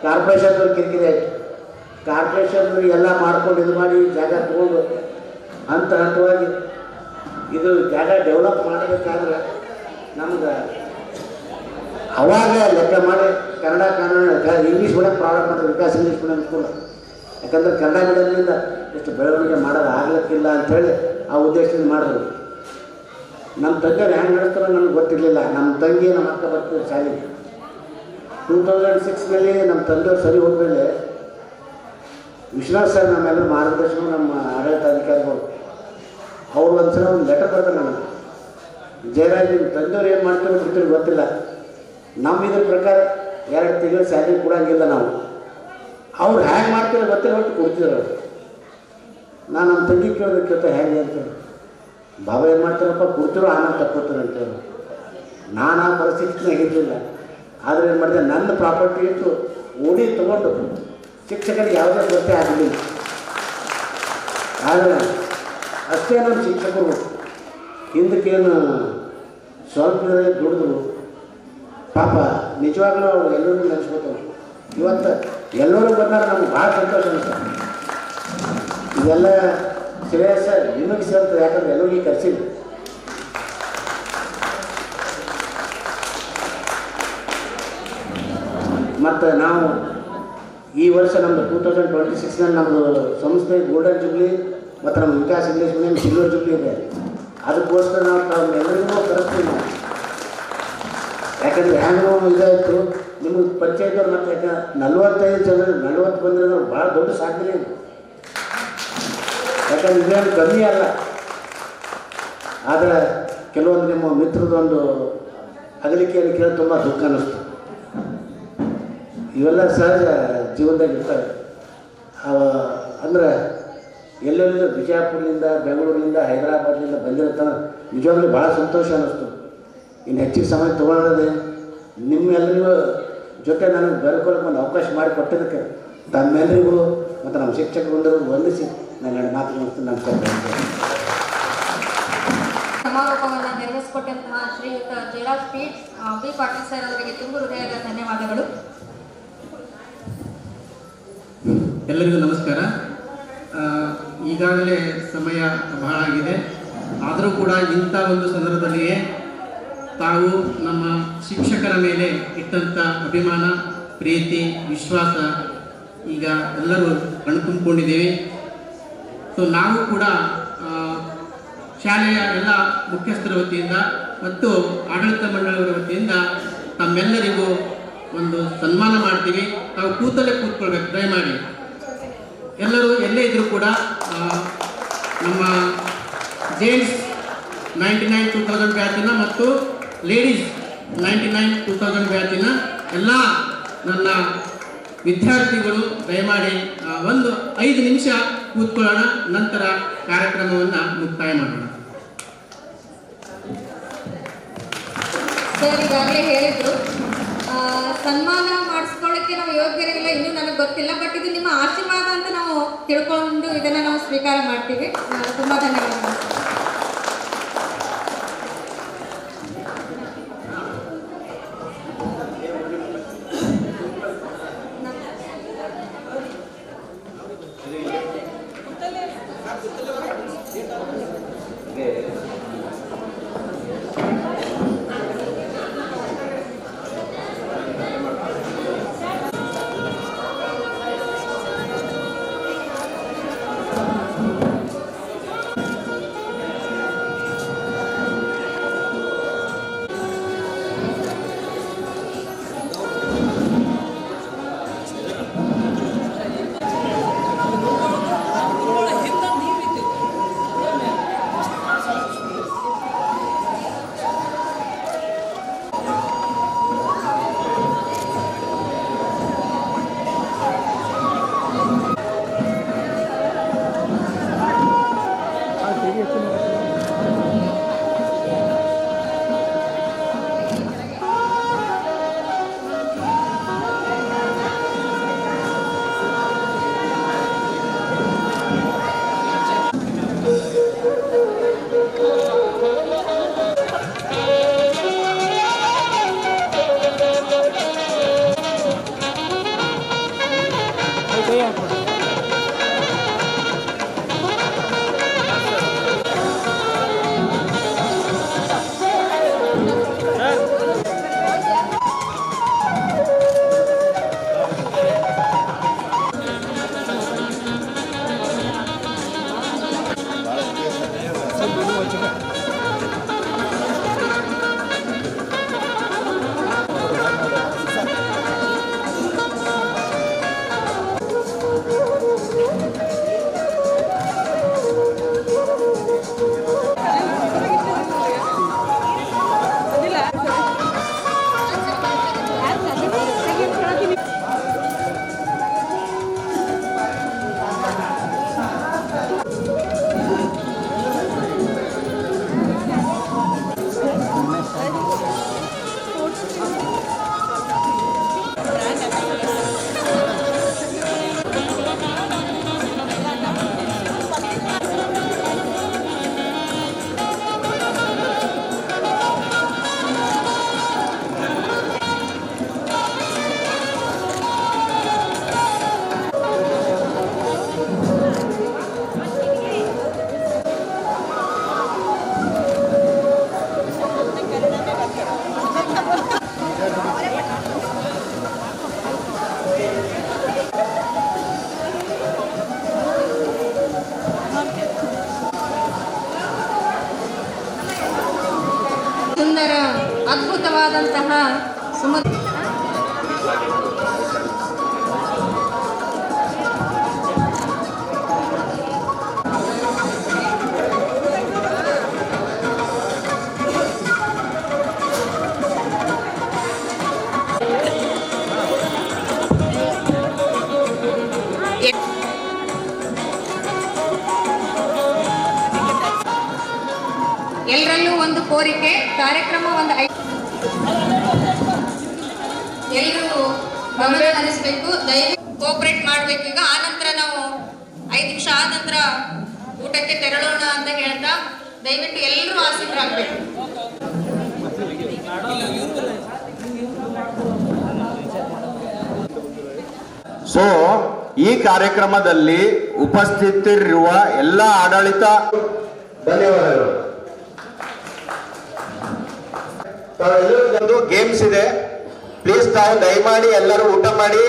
ಕಾರ್ಪೊರೇಷನ್ದವ್ರು ಕಿರಿಕಿರಿ ಆಯಿತು. ಕಾರ್ಪೊರೇಷನ್ದವ್ರು ಎಲ್ಲ ಮಾಡ್ಕೊಂಡು ಇದು ಮಾಡಿ ಜಾಗ ತೊಗೊಂಡು ಹಂತವಾಗಿ ಇದು ಜಾಗ ಡೆವಲಪ್ ಮಾಡಬೇಕಾದ್ರೆ ನಮ್ಗೆ ಅವಾಗ ಲೆಕ್ಕ ಮಾಡಿ ಕನ್ನಡ ಇಂಗ್ಲೀಷ್ ಮೀಡಿಯಂ ಪ್ರಾರಂಭ ಮಾಡಿದ್ರು, ವಿಕಾಸ್ ಇಂಗ್ಲೀಷ್ ಮೀಡಿಯಂ ಸ್ಕೂಲ್. ಯಾಕಂದರೆ ಕನ್ನಡ ಮೀಡಿಯಮ್ನಿಂದ ಎಷ್ಟು ಬೆಳವಣಿಗೆ ಮಾಡೋದು ಆಗ್ಲಿಕ್ಕಿಲ್ಲ ಅಂಥೇಳಿ ಆ ಉದ್ದೇಶದಿಂದ ಮಾಡಿದ್ರು. ನಮ್ಮ ತಂಗಿಯವ್ರು ಹೆಂಗೆ ನಡೆಸ್ತಾರೋ ನನಗೆ ಗೊತ್ತಿರಲಿಲ್ಲ. ನಮ್ಮ ತಂಗಿ ನಮ್ಮ ಅಕ್ಕ ಬರ್ತಿದ್ರು ಶಾಲೆಗೆ. 2006ನಲ್ಲಿ ನಮ್ಮ ತಂದೆಯವ್ರು ಸರಿ ಹೋದ್ಮೇಲೆ ವಿಶ್ವನಾಥ್ ಸರ್ ನಮ್ಮೆಲ್ಲರ ಮಾರ್ಗದರ್ಶನ, ನಮ್ಮ ಆಡಳಿತಾಧಿಕಾರಿಗಳು, ಅವ್ರು ಒಂದ್ಸಲ ಒಂದು ಲೆಟರ್ ಬರ್ತಾರೆ ನನಗೆ, ಜಯರಾಜ್ ನಿಮ್ಮ ತಂದೆಯವ್ರು ಏನು ಮಾಡ್ತೀರೋ ಬಿಡ್ತೀರೋ ಗೊತ್ತಿಲ್ಲ, ನಮ್ಮ ಇದ್ರ ಪ್ರಕಾರ 2 ತಿಂಗಳು ಸ್ಯಾಲ್ರಿ ಕೊಡೋಂಗಿಲ್ಲ ನಾವು, ಅವ್ರು ಹ್ಯಾಂಗೆ ಮಾಡ್ತೀರೋ ಗೊತ್ತಿಲ್ಲ ಒಟ್ಟು ಕೊಡ್ತಿದ್ರು ಅವರು. ನಾನು ನಮ್ಮ ತಂಗಿ ಕೇಳೋದಕ್ಕೆ ಹೇಗೆ ಅಂತೇಳಿ, ಬಾಬಾ ಏನು ಮಾಡ್ತಾರಪ್ಪ ಕೊಡ್ತಿರೋ ಆಮೇಲೆ ತಕ್ಕೋತಾರೆ ಅಂತೇಳಿ. ನಾನು ಆ ಪರಿಸ್ಥಿತಿನಾಗ ಇರಲಿಲ್ಲ. ಆದರೆ ಏನು ಮಾಡಿದೆ, ನನ್ನ ಪ್ರಾಪರ್ಟಿ ಇಟ್ಟು ಓಡಿ ತೊಗೊಂಡು ಶಿಕ್ಷಕರಿಗೆ ಯಾವುದೇ ಗೊತ್ತೇ ಆಗಲಿಲ್ಲ. ಆದರೆ ಅಷ್ಟೇ ನಮ್ಮ ಶಿಕ್ಷಕರು ಹಿಂದಕ್ಕೇನು ಸ್ವಲ್ಪ ದುಡಿದ್ರು. ಪಾಪ ನಿಜವಾಗ್ಲೂ ಅವ್ರು ಎಲ್ಲರೂ ನೆನೆಸ್ಕೊತಾರೆ. ಇವತ್ತು ಎಲ್ಲರೂ ಬಂದಾಗ ನಮ್ಗೆ ಭಾಳ ಸಂತೋಷ ಅನಿಸ್ತದೆ. ಇದೆಲ್ಲ ಶ್ರೇಯಸ್ಸ ನಿಮಗೆ ಸೇರ್ತದೆ. ಯಾಕಂದ್ರೆ ಎಲ್ಲರಿಗೂ ಕರ್ಸಿಲ್ಲ. ಮತ್ತು ನಾವು ಈ ವರ್ಷ ನಮ್ಮದು 2026ನಲ್ಲಿ ನಮ್ಮದು ಸಂಸ್ಥೆ ಗೋಲ್ಡನ್ ಜುಬ್ಲಿ ಮತ್ತು ನಮ್ಮ Vikas English medium silver jubilee ಇದೆ. ಅದಕ್ಕೋಸ್ಕರ ನಾವು ಎಲ್ಲರಿಗೂ ಕರೆಸ್ತೀವಿ ನಾವು. ಯಾಕಂದರೆ ಹ್ಯಾಂಗೂ ಇದಾಯಿತು ನಿಮಗೆ ಪಂಚಾಯತ್ದವ್ರು. ಮತ್ತು ಯಾಕೆ 45 ಜನ 40 ಬಂದಿರೋದು ಭಾಳ ದೊಡ್ಡ ಸಾಧನೆ ಇದೆ. ಯಾಕಂದ್ರೆ ಇದೇನು ಕಮ್ಮಿ ಅಲ್ಲ. ಆದರೆ ಕೆಲವೊಂದು ನಿಮ್ಮ ಮಿತ್ರದೊಂದು ಅಗಲಿಕೆಯನ್ನು ಕೇಳಿ ತುಂಬ ದುಃಖ ಅನ್ನಿಸ್ತು. ಇವೆಲ್ಲ ಸಹಜ ಜೀವನದಾಗ ಇರ್ತವೆ. ಅಂದರೆ ಎಲ್ಲೆಲ್ಲ ಬಿಜಾಪುರದಿಂದ, ಬೆಂಗಳೂರಿನಿಂದ, ಹೈದರಾಬಾದ್ನಿಂದ ಬಂದಿರ್ತಾನೆ. ನಿಜವಾಗ್ಲೂ ಭಾಳ ಸಂತೋಷ ಅನ್ನಿಸ್ತು. ಇನ್ನು ಹೆಚ್ಚಿಗೆ ಸಮಯ ತೊಗೊಳ್ಳೋದೆ ನಿಮ್ಮೆಲ್ಲರಿಗೂ ಜೊತೆ ನನಗೆ ಬೆರ್ಕೊಳ್ಳೋಕೆ ಒಂದು ಅವಕಾಶ ಮಾಡಿಕೊಟ್ಟಿದ್ದಕ್ಕೆ ತಮ್ಮೆಲ್ಲರಿಗೂ ಮತ್ತು ನಮ್ಮ ಶಿಕ್ಷಕರು ವಂದಿಸಿ ನಾನು 2 ಮಾತು ಮುಗಿಸ್ತೀನಿ. ನಮಸ್ಕಾರ. ಸಮಾರೋಪವನ್ನು ನೆರವೇರಿಸಿಕೊಟ್ಟಂತಹ ಶ್ರೀಯುತ ಜಯರಾಜ್ ಬಿ ಪಾಟೀಲ್ ಸರ್ ಅವರಿಗೆ ತುಂಬ ಹೃದಯದ ಧನ್ಯವಾದಗಳು. ಎಲ್ಲರಿಗೂ ನಮಸ್ಕಾರ. ಈಗಾಗಲೇ ಸಮಯ ಬಹಳ ಆಗಿದೆ. ಆದರೂ ಕೂಡ ಇಂಥ ಒಂದು ಸಂದರ್ಭದಲ್ಲಿಯೇ ತಾವು ನಮ್ಮ ಶಿಕ್ಷಕರ ಮೇಲೆ ಇಟ್ಟಂಥ ಅಭಿಮಾನ, ಪ್ರೀತಿ, ವಿಶ್ವಾಸ ಈಗ ಎಲ್ಲರೂ ಕಣ್ತುಂಬಿಕೊಂಡಿದ್ದೇವೆ. ಸೊ ನಾವು ಕೂಡ ಶಾಲೆಯ ಎಲ್ಲ ಮುಖ್ಯಸ್ಥರ ವತಿಯಿಂದ ಮತ್ತು ಆಡಳಿತ ಮಂಡಳಿಯವರ ವತಿಯಿಂದ ತಮ್ಮೆಲ್ಲರಿಗೂ ಒಂದು ಸನ್ಮಾನ ಮಾಡ್ತೀವಿ. ತಾವು ಕೂತಲ್ಲೇ ಕೂತ್ಕೊಳ್ಬೇಕು ದಯಮಾಡಿ. ಎಲ್ಲರೂ ಎಲ್ಲೇ ಇದ್ದರೂ ಕೂಡ ನಮ್ಮ ಜೆಂಟ್ಸ್ 99-2000 ಬ್ಯಾಚಿನ ಮತ್ತು ಲೇಡೀಸ್ 99-2000 ಬ್ಯಾಚಿನ ಎಲ್ಲ ನನ್ನ ವಿದ್ಯಾರ್ಥಿಗಳು ದಯಮಾಡಿ ಒಂದು 5 ನಿಮಿಷ ಕೂತ್ಕೊಳ್ಳೋಣ, ನಂತರ ಕಾರ್ಯಕ್ರಮವನ್ನು ಮುಕ್ತಾಯ ಮಾಡೋಣ. ಸರ್ ಈಗಾಗಲೇ ಹೇಳಿದ್ರು ಸನ್ಮಾನ ಮಾಡಿಸ್ಕೊಳ್ಳೋಕ್ಕೆ ನಾವು ಯೋಗ್ಯರಿಲ್ಲ, ಇನ್ನೂ ನನಗೆ ಗೊತ್ತಿಲ್ಲ. ಬಟ್ ಇದು ನಿಮ್ಮ ಆಶೀರ್ವಾದ ಅಂತ ನಾವು ತಿಳ್ಕೊಂಡು ಇದನ್ನು ನಾವು ಸ್ವೀಕಾರ ಮಾಡ್ತೀವಿ. ತುಂಬ ಧನ್ಯವಾದಗಳು. ಸುಂದರ ಅದ್ಭುತವಾದಂತಹ ಎಲ್ಲರಲ್ಲೂ ಒಂದು ಕೋರಿಕೆ, ಕಾರ್ಯಕ್ರಮ ಒಂದು ಎಲ್ಲರೂ ಗಮನ ಹರಿಸಬೇಕು, ದಯವಿಟ್ಟು ಕೋಆಪರೇಟ್ ಮಾಡಬೇಕು. ಈಗ ಆ ನಂತರ ನಾವು 5 ನಿಮಿಷ ಆದ ನಂತರ ಊಟಕ್ಕೆ ತೆರಳೋಣ ಅಂತ ಹೇಳ್ತಾ ದಯವಿಟ್ಟು ಎಲ್ಲರೂ ಆಸಕ್ತರಾಗಬೇಕು. ಸೊ ಈ ಕಾರ್ಯಕ್ರಮದಲ್ಲಿ ಉಪಸ್ಥಿತರಿರುವ ಎಲ್ಲ ಆಡಳಿತ ಧನ್ಯವಾದಗಳು. ತಾವೆಲ್ಲರೂ ಗೇಮ್ಸ್ ಇದೆ, ಪ್ಲೀಸ್ ತಾವು ದಯಮಾಡಿ ಎಲ್ಲರೂ ಊಟ ಮಾಡಿ